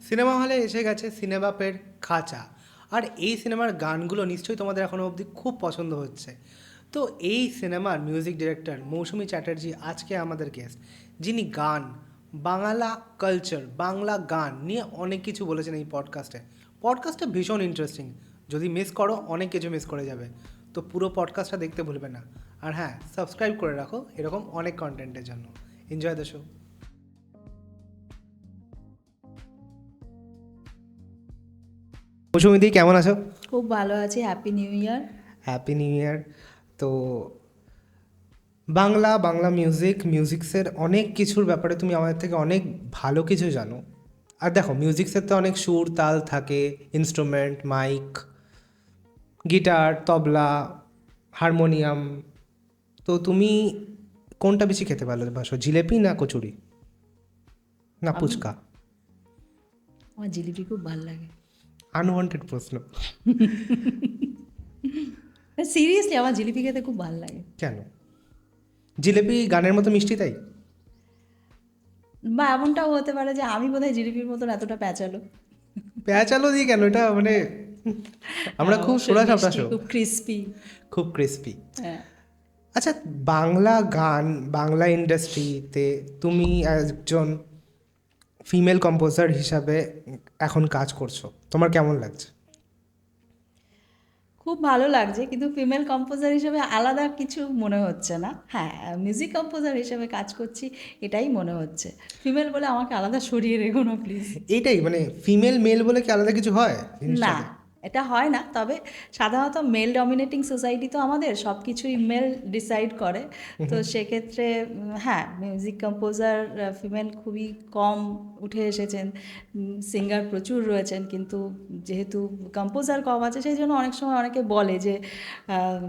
Cinema হলে এসে গেছে সিনেমাপের খাঁচা। আর এই সিনেমার গানগুলো নিশ্চয়ই তোমাদের এখনও অবধি খুব পছন্দ হচ্ছে। তো এই সিনেমার মিউজিক ডিরেক্টর মৌসুমী চ্যাটার্জি আজকে আমাদের গেস্ট, যিনি গান, বাংলা কালচার, বাংলা গান নিয়ে অনেক কিছু বলেছেন এই পডকাস্টটা ভীষণ ইন্টারেস্টিং। যদি মিস করো অনেক কিছু মিস করে যাবে। তো পুরো পডকাস্টটা দেখতে ভুলবে না। আর হ্যাঁ, সাবস্ক্রাইব করে রাখো এরকম অনেক কন্টেন্টের জন্য। Enjoy the show. মৌসুমীদি, কেমন আছো? খুব ভালো আছি। Happy new year. Happy new year. তো বাংলা মিউজিক্সের অনেক কিছুর ব্যাপারে তুমি আমাদের থেকে অনেক ভালো কিছু জানো। আর দেখো, মিউজিক্সের তো অনেক সুর তাল থাকে, ইনস্ট্রুমেন্ট, মাইক, গিটার, তবলা, হারমোনিয়াম। তো তুমি কোনটা বেশি খেতে ভালোবাসো, জিলেপি না কচুরি না আমি ফুচকা? আমার জিলিপি খুব ভালো লাগে। আনওয়ান্টেড প্রশ্ন। সিরিয়াসলি আমার জিলিপি খেতে খুব ভালো লাগে। কেন? জিলেপি গানের মতো মিষ্টি তাই? বা এমনটাও হতে পারে যে আমি বোধহয় জিলিপির মতন এতটা প্যাঁচালো। পেঁয়াজ আলু দিয়ে কেন? এটা মানে আমরা খুব অবশ্যই সোড়া মিষ্টি, সাপটা, খুব ক্রিস্পি। খুব ক্রিস্পি। হ্যাঁ, আচ্ছা, বাংলা গান, বাংলা ইন্ডাস্ট্রিতে তুমি একজন ফিমেল কম্পোজার হিসাবে এখন কাজ করছো, তোমার কেমন লাগছে? খুব ভালো লাগছে, কিন্তু ফিমেল কম্পোজার হিসেবে আলাদা কিছু মনে হচ্ছে না। হ্যাঁ, মিউজিক কম্পোজার হিসেবে কাজ করছি, এটাই মনে হচ্ছে। ফিমেল বলে আমাকে আলাদা সরিয়ে রেখো না প্লিজ। এইটাই মানে, ফিমেল মেল বলে কি আলাদা কিছু হয় না, জিনিসটাকে? এটা হয় না। তবে সাধারণত মেল ডমিনেটিং সোসাইটি তো আমাদের, সব কিছুই মেল ডিসাইড করে। তো সেক্ষেত্রে হ্যাঁ, মিউজিক কম্পোজার ফিমেল খুবই কম উঠে এসেছেন। সিঙ্গার প্রচুর রয়েছেন, কিন্তু যেহেতু কম্পোজার কম আছে, সেই জন্য অনেক সময় অনেকে বলে যে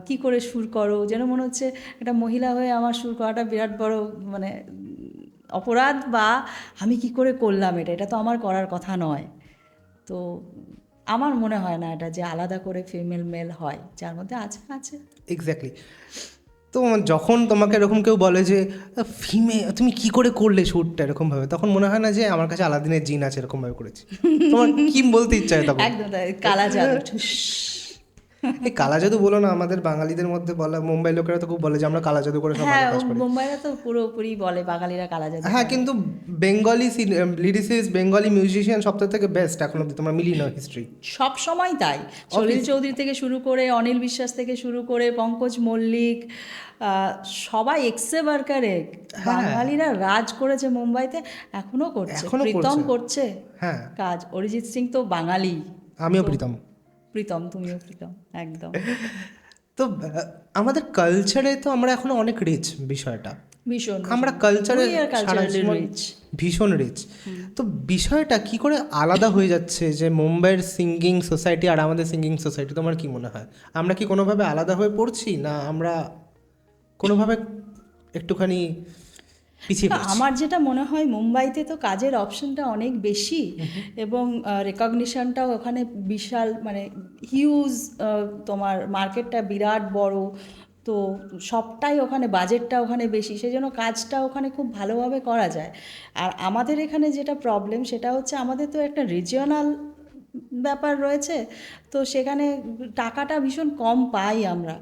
কি করে সুর করো, যেন মনে হচ্ছে একটা মহিলা হয়ে আমার সুর করাটা বিরাট বড় মানে অপরাধ, বা আমি কি করে করলাম এটা, এটা তো আমার করার কথা নয়। তো আমার মনে হয় না এটা যে আলাদা করে ফিমেল মেল হয়, যার মধ্যে আছে আছে। এক্স্যাক্টলি। তো যখন তোমাকে এরকম কেউ বলে যে তুমি কি করে করলে শ্যুটটা এরকমভাবে, তখন মনে হয় না যে আমার কাছে আলাদিনের জিন আছে, এরকমভাবে করেছি? তোমার কি বলতে ইচ্ছা হয় তখন? একদম তাই, কালা জাদু ঠুস। এই কালা জাদু বলো না, আমাদের বাঙালিদের মধ্যে বলা, মুম্বাই লোকেরা তো খুব বলে যে আমরা কালা জাদু করে সব ভালো হ্যাঁ, ও কাজ করি। মুম্বাইরা তো পুরোপুরি বলে বাঙালিরা কালা জাদু হ্যাঁ, করে। কিন্তু বেঙ্গলি লিরিসিস্ট, বেঙ্গলি মিউজিশিয়ান সব থেকে বেস্ট এখন অব্দি, তোমরা মিলিয়ে নাও হিস্ট্রি। সব সময় তাই। সলিল চৌধুরী থেকে শুরু করে, অনিল বিশ্বাস থেকে শুরু করে, পঙ্কজ মল্লিক, সবাই এক্সে বার্কারে হ্যাঁ, বাঙালিরা রাজ করেছে মুম্বাইতে, এখনো করছে। এখনো প্রীতম করছে। করছে হ্যাঁ, কাজ। অরিজিৎ সিং তো বাঙালি। আমিও তো প্রীতম। প্রীতম, তুমিও প্রীতম, একদম। তো আমাদের কালচারে তো আমরা এখনো অনেক রিচ বিষয়টা। ভীষণ আমরা ভীষণ কালচারে উই আর সারা কালচারালি জীবন রিচ। ভীষণ রিচ। তো বিষয়টা কি করে আলাদা হয়ে যাচ্ছে যে মুম্বাইয়ের সিঙ্গিং সোসাইটি আর আমাদের সিঙ্গিং সোসাইটি, তোমার কি মনে হয়? আমরা কি কোনোভাবে আলাদা হয়ে পড়ছি, না আমরা কোনোভাবে একটুখানি পিছিয়ে পড়ছি? আমার যেটা মনে হয়, মুম্বাইতে তো কাজের অপশনটা অনেক বেশি, এবং রেকগনিশনটাও ওখানে বিশাল, মানে হিউজ। তোমার মার্কেটটা বিরাট বড়। তো সবটাই ওখানে, বাজেটটা ওখানে বেশি, সেই জন্য কাজটা ওখানে খুব ভালোভাবে করা যায়। আর আমাদের এখানে যেটা প্রবলেম, সেটা হচ্ছে আমাদের তো একটা রিজিওনাল ব্যাপার রয়েছে। তো সেখানে টাকাটা ভীষণ কম পাই আমরা।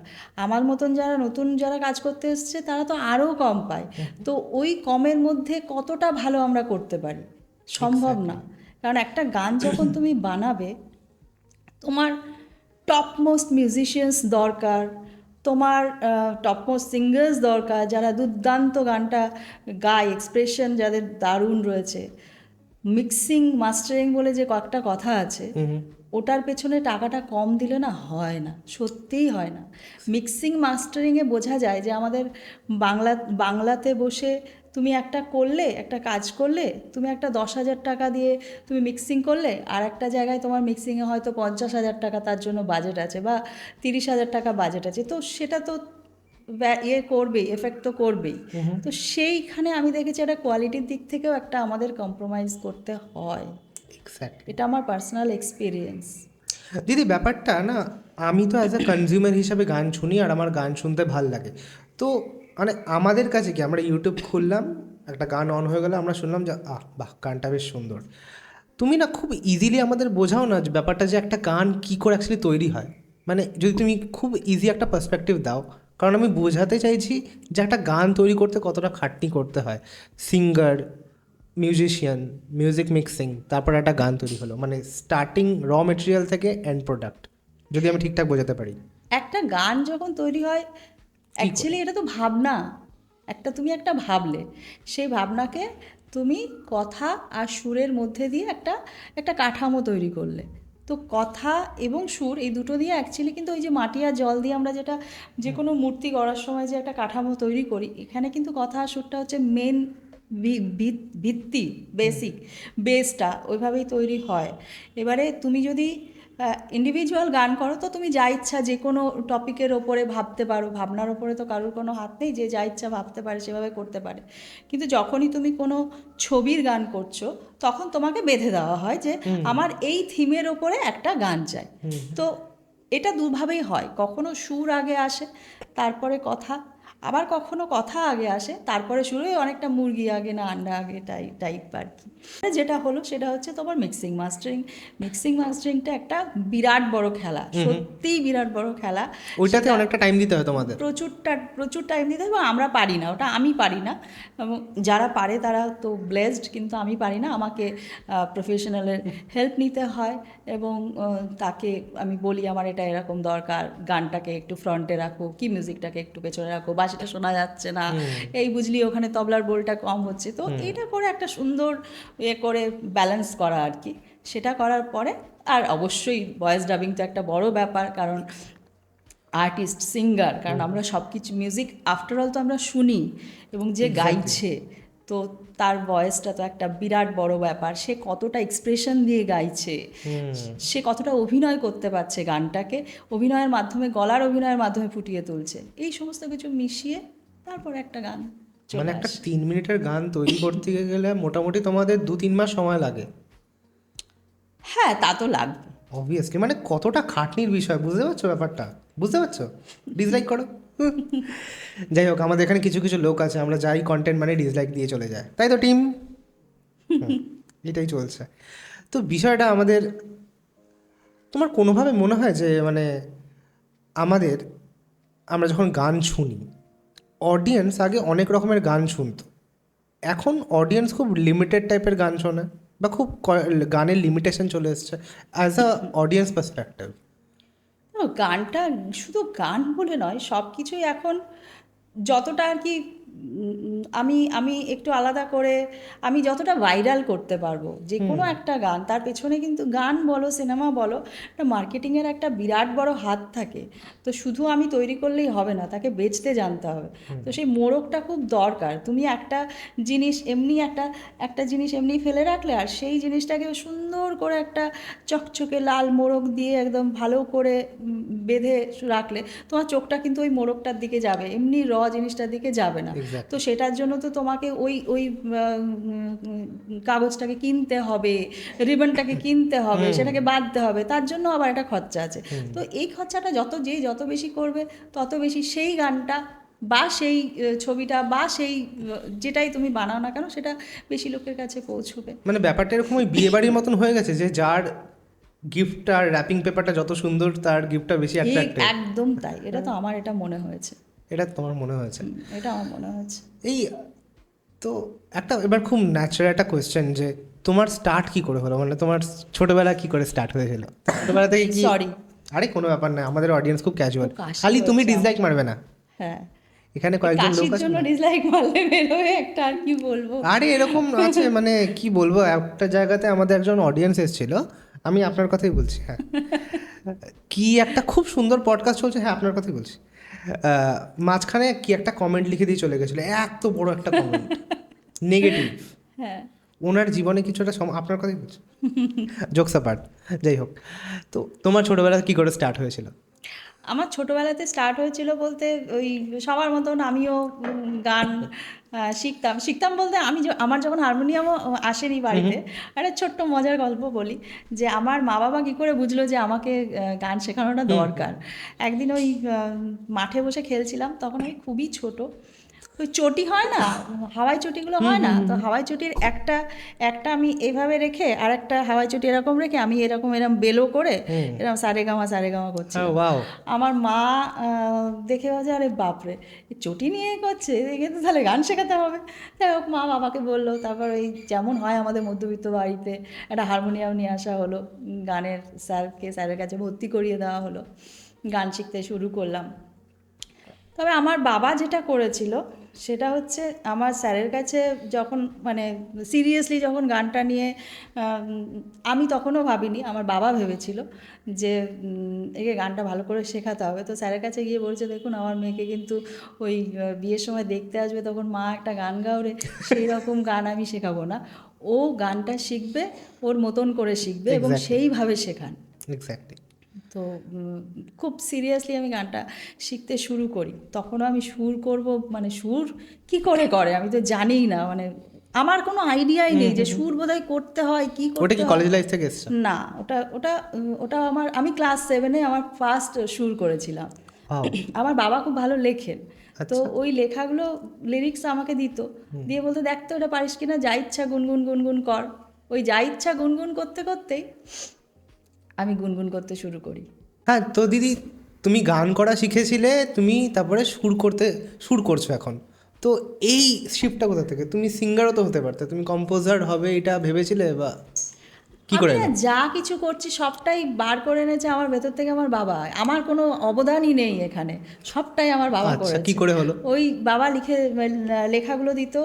আমার মতন যারা নতুন যারা কাজ করতে এসছে, তারা তো আরও কম পায়। তো ওই কমের মধ্যে কতটা ভালো আমরা করতে পারি, সম্ভব না। কারণ একটা গান যখন তুমি বানাবে, তোমার টপ মোস্ট মিউজিশিয়ানস দরকার, তোমার টপ মোস্ট সিঙ্গার্স দরকার, যারা দুর্দান্ত গানটা গায়, এক্সপ্রেশন যাদের দারুণ রয়েছে। মিক্সিং মাস্টারিং বলে যে কয়েকটা কথা আছে, ওটার পেছনে টাকাটা কম দিলে না হয় না, সত্যিই হয় না। মিক্সিং মাস্টারিংয়ে বোঝা যায় যে আমাদের বাংলাতে বসে তুমি একটা করলে, একটা কাজ করলে, তুমি একটা 10,000 টাকা দিয়ে তুমি মিক্সিং করলে, আর একটা জায়গায় তোমার মিক্সিংয়ে হয়তো 50,000 টাকা তার জন্য বাজেট আছে, বা 30,000 টাকা বাজেট আছে। তো সেটা তো করবেই, এফেক্ট তো করবেই। তো সেইখানে আমি দেখেছি একটা কোয়ালিটির দিক থেকেও একটা আমাদের কম্প্রোমাইজ করতে হয়। এক্স্যাক্টলি। এটা আমার পার্সোনাল এক্সপিরিয়েন্স। দিদি, ব্যাপারটা না, আমি তো অ্যাজ আ কনজিউমার হিসাবে গান শুনি আর আমার গান শুনতে ভাল লাগে। তো মানে আমাদের কাছে কি, আমরা ইউটিউব খুললাম, একটা গান অন হয়ে গেলে আমরা শুনলাম যে বাহ, গানটা বেশ সুন্দর। তুমি না খুব ইজিলি আমাদের বোঝাও না যে ব্যাপারটা, যে একটা গান কী করে অ্যাকচুয়ালি তৈরি হয়। মানে যদি তুমি খুব ইজি একটা পার্সপেক্টিভ দাও, কারণ আমি বোঝাতে চাইছি যে একটা গান তৈরি করতে কতটা খাটনি করতে হয়। সিঙ্গার, মিউজিশিয়ান, মিউজিক মিক্সিং, তারপর একটা গান তৈরি হলো, মানে স্টার্টিং র মেটেরিয়াল থেকে এন্ড প্রোডাক্ট, যদি আমি ঠিকঠাক বোঝাতে পারি। একটা গান যখন তৈরি হয়, অ্যাকচুয়ালি এটা তো ভাবনা। তুমি একটা ভাবলে, সেই ভাবনাকে তুমি কথা আর সুরের মধ্যে দিয়ে একটা একটা কাঠামো তৈরি করলে। তো কথা এবং সুর এই দুটো দিয়ে অ্যাকচুয়ালি কিন্তু ওই যে মাটি আর জল দিয়ে আমরা যেটা যে কোনো মূর্তি গড়ার সময় যে একটা কাঠামো তৈরি করি, এখানে কিন্তু কথা আর সুরটা হচ্ছে মেন ভিত্তি, বেসিক বেসটা ওইভাবেই তৈরি হয়। এবারে তুমি যদি ইন্ডিভিজুয়াল গান করো তো তুমি যা ইচ্ছা যে কোনো টপিকের ওপরে ভাবতে পারো, ভাবনার ওপরে তো কারোর কোনো হাত নেই, যে যা ইচ্ছা ভাবতে পারে সেভাবে করতে পারে। কিন্তু যখনই তুমি কোনো ছবির গান করছো তখন তোমাকে বেঁধে দেওয়া হয় যে আমার এই থিমের ওপরে একটা গান চাই। তো এটা দুভাবেই হয়, কখনো সুর আগে আসে তারপরে কথা, আবার কখনো কথা আগে আসে তারপরে শুরু হয় অনেকটা মুরগি আগে না আন্ডা আগে টাইপ আর কি। যেটা হলো সেটা হচ্ছে তোমার মিক্সিং মাস্টারিংটা একটা বিরাট বড় খেলা, সত্যিই বিরাট বড় খেলা। ওইটাতে অনেকটা টাইম দিতে হয় তোমাদের। প্রচুর টাইম দিতে হবে। আমরা পারি না ওটা, আমি পারি না, এবং যারা পারে তারা তো ব্লেসড, কিন্তু আমি পারি না। আমাকে প্রফেশনালের হেল্প নিতে হয়, এবং তাকে আমি বলি আমার এটা এরকম দরকার, গানটাকে একটু ফ্রন্টে রাখো, কি মিউজিকটাকে একটু পেছনে রাখো, বাঁশিটা শোনা যাচ্ছে না, এই বুঝলি ওখানে তবলার বোলটা কম হচ্ছে। তো এটা করে একটা সুন্দর করে ব্যালেন্স করা আর কি। সেটা করার পরে আর অবশ্যই ভয়েস ডাবিং তো একটা বড় ব্যাপার, কারণ আর্টিস্ট সিঙ্গার, কারণ আমরা সব কিছু মিউজিক আফটারঅল তো আমরা শুনি, এবং যে গাইছে তো তার ভয়েসটা তো একটা বিরাট বড় ব্যাপার। সে কতটা এক্সপ্রেশন দিয়ে গাইছে, সে কতটা অভিনয় করতে পারছে গানটাকে, অভিনয়ের মাধ্যমে, গলার অভিনয়ের মাধ্যমে ফুটিয়ে তুলছে, এই সমস্ত কিছু মিশিয়ে তারপর একটা গান মানে চলে একটা আসে। 3 মিনিটের গান তৈরি করতে গেলে মোটামুটি তোমাদের 2-3 মাস সময় লাগে। হ্যাঁ, তা তো লাগবে। অবভিয়াসলি, মানে কতটা খাটনির বিষয়, বুঝতে পারছো ব্যাপারটা? বুঝতে পারছো? ডিসলাইক করো। যাই হোক, আমাদের এখানে কিছু কিছু লোক আছে, আমরা যাই কন্টেন্ট মানে ডিসলাইক দিয়ে চলে যায়, তাই তো টিম? এটাই চলছে। তো বিষয়টা আমাদের, তোমার কোনোভাবে মনে হয় যে মানে আমাদের, আমরা যখন গান শুনি, অডিয়েন্স আগে অনেক রকমের গান শুনতো, এখন অডিয়েন্স খুব লিমিটেড টাইপের গান শোনে, বা খুব গানের লিমিটেশন চলে এসছে অ্যাজ আ অডিয়েন্স পার্সপেক্টিভ? গানটা শুধু গান বলে নয়, সব কিছুই এখন যতটা আর কি, আমি আমি একটু আলাদা করে, আমি যতটা ভাইরাল করতে পারবো যে কোনো একটা গান, তার পেছনে কিন্তু গান বলো সিনেমা বলো, একটা মার্কেটিংয়ের একটা বিরাট বড় হাত থাকে। তো শুধু আমি তৈরি করলেই হবে না, তাকে বেচতে জানতে হবে। তো সেই মোড়কটা খুব দরকার। তুমি একটা জিনিস এমনি একটা একটা জিনিস এমনি ফেলে রাখলে, আর সেই জিনিসটাকে সুন্দর করে একটা চকচকে লাল মোড়ক দিয়ে একদম ভালো করে বেঁধে রাখলে তোমার চোখটা কিন্তু ওই মোড়কটার দিকে যাবে, এমনি জিনিসটার দিকে যাবে না। তো সেটার জন্য তো তোমাকে ওই ওই কাগজটাকে কিনতে হবে, রিবনটাকে কিনতে হবে, সেটাকে বাঁধতে হবে, তার জন্য আবার একটা খরচা আছে। তো এই খরচাটা যত বেশি করবে তত বেশি সেই গানটা বা সেই ছবিটা বা সেই যেটাই তুমি বানাও না কেন সেটা বেশি লোকের কাছে পৌঁছবে। মানে ব্যাপারটা এরকম ওই বিয়ে বাড়ির মতন হয়ে গেছে, যে যার গিফট আর র্যাপিং পেপারটা যত সুন্দর, তার গিফটটা বেশি ঠিক অ্যাট্রাক্টিভ। একদম তাই, এটা তো আমার এটা মনে হয়েছে। এটা তোমার মনে হয়েছে? এটা আমার মনে হয়েছে। এই তো একটা এবার খুব ন্যাচারাল একটা কোয়েশ্চেন, যে তোমার স্টার্ট কি করে হলো, মানে তোমার ছোটবেলা কি করে স্টার্ট হয়েছিল? ছোটবেলা থেকে কি? সরি, আরে কোনো ব্যাপার না, আমাদের অডিয়েন্স খুব ক্যাজুয়াল, খুব কাশি খালি তুমি হচ্ছে ডিসলাইক মারবে না, হ্যাঁ, এখানে কয়েকজন লোক কাশির আছে জন্য না। ডিসলাইক মারলে বেরোবে একটা, আর কি বলবো। আরে এরকম আছে, মানে কি বলবো, একটা জায়গাতে আমাদের একজন অডিয়েন্স এসেছিল, আমি আপনার কথাই বলছি, হ্যাঁ, কি একটা খুব সুন্দর পডকাস্ট চলছে, হ্যাঁ আপনার কথাই বলছি, মাঝখানে কি একটা কমেন্ট লিখে দিয়ে চলে গেছিলো, এত বড় একটা কমেন্ট, নেগেটিভ। হ্যাঁ, ওনার জীবনে কিছুটা আপনার কথাই বলছি, জোকস অ্যাপার্ট। যাই হোক, তো তোমার ছোটোবেলা কী করে স্টার্ট হয়েছিল? আমার ছোটোবেলাতে স্টার্ট হয়েছিল বলতে ওই সবার মতন আমিও গান শিখতাম বলতে আমার যখন হারমোনিয়ামও আসেনি বাড়িতে। একটা ছোট্ট মজার গল্প বলি, যে আমার মা বাবা কী করে বুঝলো যে আমাকে গান শেখানোটা দরকার। একদিন ওই মাঠে বসে খেলছিলাম, তখন আমি খুবই ছোট, ওই চটি হয় না, হাওয়াই চটিগুলো হয় না, তো হাওয়াই চটির একটা একটা আমি এইভাবে রেখে আর একটা হাওয়াই চটি এরকম রেখে আমি এরকম বেলো করে এরকম সারেগামা হ্যাঁ, করছিলাম। ওয়াও। আমার মা দেখে ভাবছে আরে বাপরে, এ চটি নিয়ে করছে, দেখে তো তাহলে গান শেখাতে হবে। যাই হোক, মা বাবাকে বললো, তারপর ওই যেমন হয় আমাদের মধ্যবিত্ত বাড়িতে একটা হারমোনিয়াম নিয়ে আসা হলো, গানের স্যারের কাছে ভর্তি করিয়ে দেওয়া হলো, গান শিখতে শুরু করলাম। তবে আমার বাবা যেটা করেছিল সেটা হচ্ছে, আমার স্যারের কাছে যখন মানে সিরিয়াসলি যখন গানটা নিয়ে আমি তখনও ভাবিনি, আমার বাবা ভেবেছিল যে একে গানটা ভালো করে শেখাতে হবে। তো স্যারের কাছে গিয়ে বলছে, দেখুন আমার মেয়েকে কিন্তু ওই বিয়ের সময় দেখতে আসবে তখন মা একটা গান গাও রে, সেই রকম গান আমি শেখাবো না, ও গানটা শিখবে ওর মতন করে শিখবে এবং Exactly. সেইভাবে শেখান। এক্স্যাক্টলি। তো খুব সিরিয়াসলি আমি গানটা শিখতে শুরু করি। তখনও আমি সুর করব, মানে সুর কি করে আমি তো জানিই না, মানে আমার কোনো আইডিয়াই নেই যে সুর বোধহয় করতে হয়, কি ওটা করতে কি হয়। কলেজ লাইফ থেকে এসছে? না, ওটা আমি ক্লাস 7-এ আমার ফার্স্ট সুর করেছিলাম। Wow. আমার বাবা খুব ভালো লেখেন, তো আচ্ছা। ওই লেখাগুলো লিরিক্স আমাকে দিত, দিয়ে বলতো দেখ তো এটা পারিস কিনা, যা ইচ্ছা গুনগুন গুনগুন কর। ওই যা ইচ্ছা গুনগুন করতে করতেই আমি গুনগুন করতে শুরু করি। হ্যাঁ, তো দিদি তুমি গান করা শিখেছিলে, তুমি তারপরে সুর করছো এখন। তো এই শিফটটা কোথা থেকে? তুমি সিঙ্গারও তো হতে পারতে, তুমি কম্পোজার হবে এটা ভেবেছিলে, বা কি করে আমি না এলো? যা কিছু করছি সবটাই বার করে এনেছে আমার ভেতর থেকে আমার বাবা, আমার কোনো অবদানই নেই এখানে, সবটাই আমার বাবা আচ্ছা, করেছে। কি করে হলো? ওই বাবা লেখাগুলো দিত,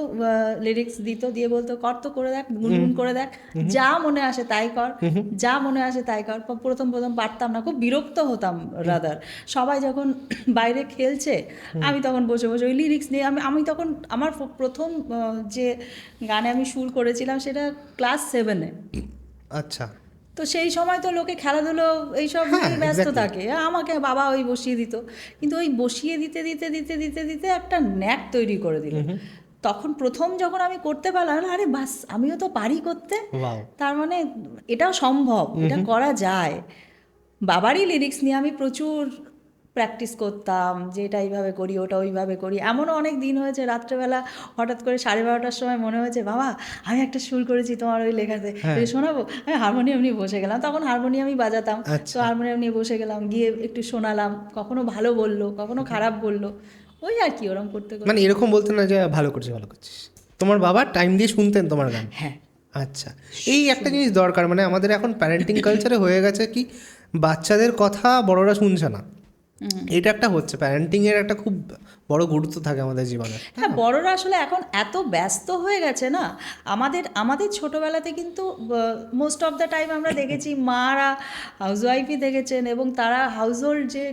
লিরিক্স দিত, দিয়ে বলতো কর তো, করে দেখ, গুনগুন করে দেখ, যা মনে আসে তাই কর, যা মনে আসে তাই কর। প্রথম প্রথম পারতাম না, খুব বিরক্ত হতাম রাদার। সবাই যখন বাইরে খেলছে আমি তখন বসে বসে ওই লিরিক্স নিয়ে আমি তখন আমার প্রথম যে গানে আমি সুর করেছিলাম সেটা ক্লাস 7-এ। আচ্ছা। তো সেই সময় তো লোকে খেলাধুলো এইসব হ্যাঁ, নিয়ে ব্যস্ত exactly. থাকে, আমাকে বাবা ওই বসিয়ে দিত, কিন্তু ওই বসিয়ে দিতে দিতে দিতে দিতে দিতে একটা ন্যাক তৈরি করে দিল। তখন প্রথম যখন আমি করতে পারলাম, আরে বাস আমিও তো পারি করতে, ওয়াও। তার মানে এটাও সম্ভব, এটা করা যায়। বাবারই লিরিক্স নিয়ে আমি প্রচুর প্র্যাকটিস করতাম, যে এটা এইভাবে করি, ওটা ওইভাবে করি। এমনও অনেক দিন হয়েছে রাত্রেবেলা হঠাৎ করে 12:30টার সময় মনে হয়েছে, বাবা আমি একটা সুর করেছি তোমার ওই লেখাতে, হ্যাঁ। শোনাবো। আমি হারমোনিয়াম নিয়ে বসে গেলাম, তখন হারমোনিয়ামই বাজাতাম। তো আচ্ছা। হারমোনিয়াম নিয়ে বসে গেলাম, গিয়ে একটু শোনালাম, কখনো ভালো বললো, কখনো খারাপ বললো, ওই আর কি, ওরম করতে করতে। মানে এরকম বলতে না যে ভালো করছিস ভালো করছিস, তোমার বাবা টাইম দিয়ে শুনতেন তোমার গান? হ্যাঁ। আচ্ছা, এই একটা জিনিস দরকার, মানে আমাদের এখন প্যারেন্টিং কালচারে হয়ে গেছে কি, বাচ্চাদের কথা বড়রা শুনছে না। এটা একটা হচ্ছে, প্যারেন্টিংয়ের একটা খুব বড় গুরুত্ব থাকে আমাদের জীবনে। হ্যাঁ, বড়রা আসলে এখন এত ব্যস্ত হয়ে গেছে না, আমাদের আমাদের ছোটোবেলাতে কিন্তু মোস্ট অফ দ্য টাইম আমরা দেখেছি মারা হাউসওয়াইফই দেখেছেন, এবং তারা হাউসহোল্ড যে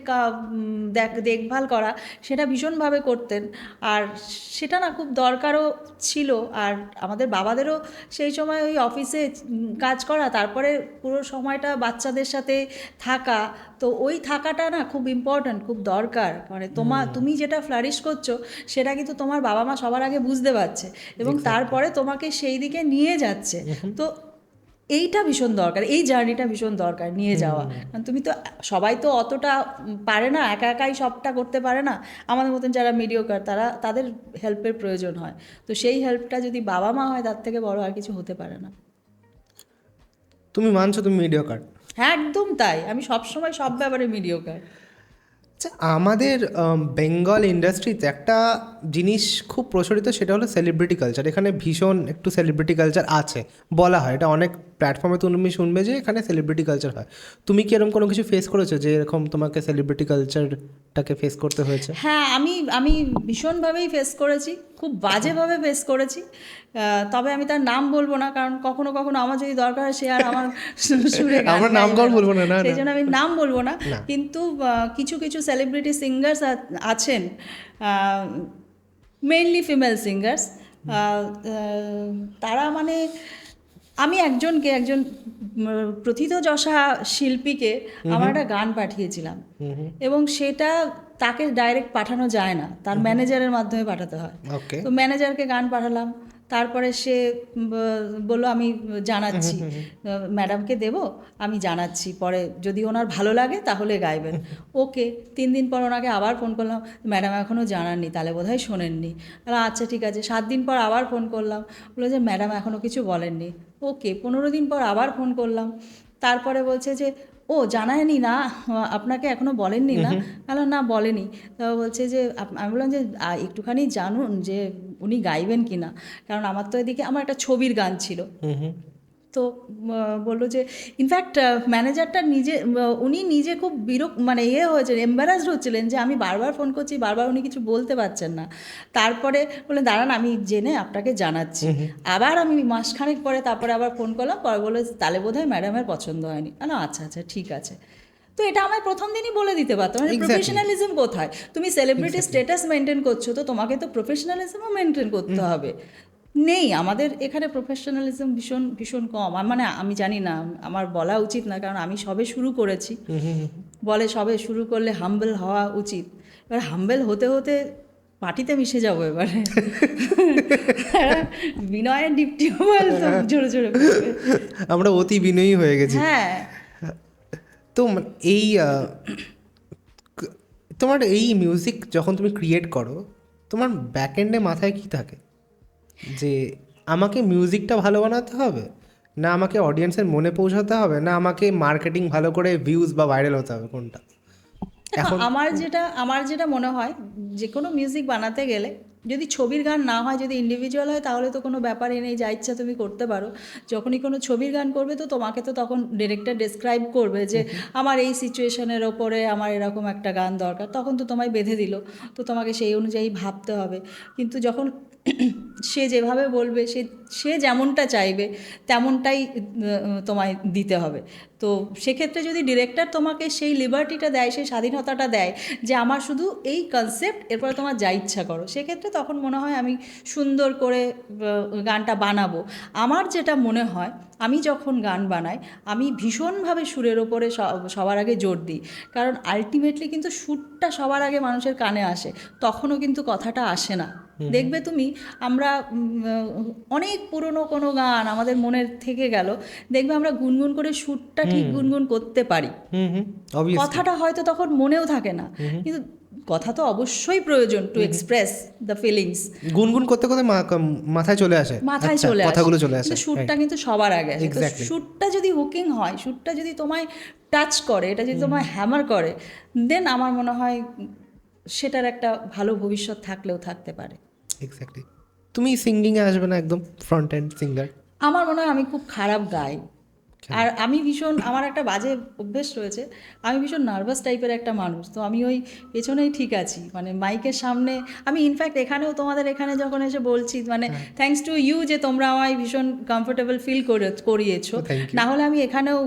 দেখভাল করা সেটা ভীষণভাবে করতেন, আর সেটা না খুব দরকারও ছিল। আর আমাদের বাবাদেরও সেই সময় ওই অফিসে কাজ করা, তারপরে পুরো সময়টা বাচ্চাদের সাথে থাকা, তো ওই থাকাটা না খুব ইম্পর্ট্যান্ট, খুব দরকার। মানে তুমি যেটা ফ্লারিশ করছো সেটা কিন্তু তোমার বাবা মা সবার আগে বুঝতে পারছে, এবং তারপরে তোমাকে সেই দিকে নিয়ে যাচ্ছে। তো এইটা ভীষণ দরকার, এই জার্নিটা ভীষণ দরকার নিয়ে যাওয়া। কারণ তুমি তো, সবাই তো অতটা পারে না, একা একাই সবটা করতে পারে না। আমাদের মতন যারা মিডিওকার তাদের হেল্পের প্রয়োজন হয়। তো সেই হেল্পটা যদি বাবা মা হয়, তার থেকে বড় আর কিছু হতে পারে না। তুমি মানছো তুমি মিডিওকার? হ্যাঁ, একদম তাই, আমি সবসময় সব ব্যাপারে মিডিওকার। আচ্ছা, আমাদের বেঙ্গল ইন্ডাস্ট্রিতে একটা জিনিস খুব প্রচলিত, সেটা হলো সেলিব্রিটি কালচার। এখানে ভীষণ একটু সেলিব্রিটি কালচার আছে, বলা হয় এটা অনেক প্ল্যাটফর্মে, তুমি শুনবে যে এখানে সেলিব্রিটি কালচার হয়। তুমি কি এরকম কোনো কিছু ফেস করেছো যে এরকম তোমাকে সেলিব্রিটি কালচারটাকে ফেস করতে হয়েছে? হ্যাঁ, আমি ভীষণভাবেই ফেস করেছি, খুব বাজেভাবে ফেস করেছি। তবে আমি তার নাম বলবো না, কারণ কখনো কখনো আমার যদি দরকার হয় সে আর আমার সুরে গান আমরা গাইবে নামকরণ বলবো না, না, সেই না। জন্য আমি নাম বলবো না। না। কিন্তু কিছু কিছু সেলিব্রিটি সিঙ্গার্স আছেন, মেইনলি ফিমেল সিঙ্গার্স, তারা মানে, আমি একজন প্রথিতযশা শিল্পীকে আমার একটা গান পাঠিয়েছিলাম, এবং সেটা তাকে ডাইরেক্ট পাঠানো যায় না, তার ম্যানেজারের মাধ্যমে পাঠাতে হয়। ওকে। তো ম্যানেজারকে গান পাঠালাম, তারপরে সে বললো আমি জানাচ্ছি, ম্যাডামকে দেবো, আমি জানাচ্ছি, পরে যদি ওনার ভালো লাগে তাহলে গাইবেন। ওকে, 3 দিন পর ওনাকে আবার ফোন করলাম, ম্যাডাম এখনও জানাননি, তাহলে বোধহয় শোনেননি। আচ্ছা ঠিক আছে। 7 দিন পর আবার ফোন করলাম, বললো যে ম্যাডাম এখনও কিছু বলেননি। ওকে, 15 দিন পর আবার ফোন করলাম, তারপরে বলছে যে ও জানায়নি না, আপনাকে এখনও বলেননি না? বললাম না, বলেনি। তো বলছে যে আমি বললাম যে একটুখানি জানুন যে উনি গাইবেন কি না, কারণ আমার তো এদিকে আমার একটা ছবির গান ছিল। তো বললো যে ইনফ্যাক্ট ম্যানেজারটা নিজে উনি নিজে খুব মানে হয়েছেন, এম্বারাসড হচ্ছিলেন যে আমি বারবার ফোন করছি, বারবার উনি কিছু বলতে পারছেন না। তারপরে বললেন দাঁড়ান আমি জেনে আপনাকে জানাচ্ছি। আবার আমি মাসখানেক পরে তারপরে আবার ফোন করলাম, পরে বললো তাহলে বোধহয় ম্যাডামের পছন্দ হয়নি। আচ্ছা আচ্ছা ঠিক আছে। তো এটা আমায় প্রথম দিনই বলে দিতে পারতো, মানে প্রফেশনালিজম কোথায়? তুমি সেলিব্রিটি স্ট্যাটাস মেনটেন করছো, তো তোমাকে তো প্রফেশনালিজমও মেনটেন করতে হবে। নেই আমাদের এখানে প্রফেশনালিজম ভীষণ ভীষণ কম। মানে আমি জানি না, আমার বলা উচিত না, কারণ আমি সবে শুরু করেছি। বলে সবে শুরু করলে হাম্বল হওয়া উচিত। এবার হাম্বল হতে হতে মাটিতে মিশে যাবো এবারে। বিনয়ের ডিপটি মোবাইল তো জোরে জোরে আমরা অতি বিনয়ী হয়ে গেছি। হ্যাঁ। তো এই তোমার এই মিউজিক যখন তুমি ক্রিয়েট করো, তোমার ব্যাকএন্ডে মাথায় কি থাকে? যে আমাকে মিউজিকটা ভালো বানাতে হবে, না আমাকে অডিয়েন্সের মনে পৌঁছাতে হবে, না আমাকে মার্কেটিং ভালো করে ভিউজ বা ভাইরাল হতে হবে, কোনটা? এখন আমার যেটা মনে হয়, যে কোনো মিউজিক বানাতে গেলে যদি ছবির গান না হয়, যদি ইন্ডিভিজুয়াল হয়, তাহলে তো কোনো ব্যাপারই নেই, যা ইচ্ছা তুমি করতে পারো। যখনই কোনো ছবির গান করবে, তো তোমাকে তো তখন ডিরেক্টর ডেসক্রাইব করবে যে আমার এই সিচুয়েশনের ওপরে আমার এরকম একটা গান দরকার, তখন তো তোমায় বেঁধে দিল, তো তোমাকে সেই অনুযায়ী ভাবতে হবে। কিন্তু যখন সে যেভাবে বলবে, সে যেমনটা চাইবে তেমনটাই তোমায় দিতে হবে। তো সেক্ষেত্রে যদি ডিরেক্টর তোমাকে সেই লিবার্টিটা দেয়, সেই স্বাধীনতাটা দেয় যে আমার শুধু এই কনসেপ্ট, এরপরে তোমার যা ইচ্ছা করো, সেক্ষেত্রে তখন মনে হয় আমি সুন্দর করে গানটা বানাবো। আমার যেটা মনে হয়, আমি যখন গান বানাই, আমি ভীষণভাবে সুরের ওপরে সবার আগে জোর দিই, কারণ আলটিমেটলি কিন্তু সুরটা সবার আগে মানুষের কানে আসে, তখনও কিন্তু কথাটা আসে না। দেখবে তুমি, আমরা অনেক পুরনো কোনো গান আমাদের মনের থেকে গেল, দেখবে আমরা গুনগুন করে সুরটা ঠিক গুনগুন করতে পারি, কথাটা হয়তো তখন মনেও থাকে না, কিন্তু কথা তো অবশ্যই প্রয়োজন টু এক্সপ্রেস দ্য ফিলিংস। গুনগুন করতে করতে মাথায় চলে আসে, কথাগুলো চলে আসে, সুরটা কিন্তু সবার আগে আসে। সুরটা যদি হুকিং হয়, সুরটা যদি তোমায় টাচ করে, এটা যদি তোমায় হ্যামার করে, দেন আমার মনে হয় সেটার একটা ভালো ভবিষ্যৎ থাকলেও থাকতে পারে। এক্স্যাক্টলি। তুমি সিঙ্গিংয়ে আসবে না একদম ফ্রন্ট এন্ড সিঙ্গার? আমার মনে হয় আমি খুব খারাপ গাই, আর আমি ভীষণ, আমার একটা বাজে অভ্যেস রয়েছে, আমি ভীষণ নার্ভাস টাইপের একটা মানুষ। তো আমি ওই পেছনেই ঠিক আছি, মানে মাইকের সামনে আমি ইনফ্যাক্ট এখানেও তোমাদের এখানে যখন এসে বলছি, মানে থ্যাঙ্কস টু ইউ যে তোমরা আমায় ভীষণ কমফোর্টেবল ফিল করিয়েছো, না হলে আমি এখানেও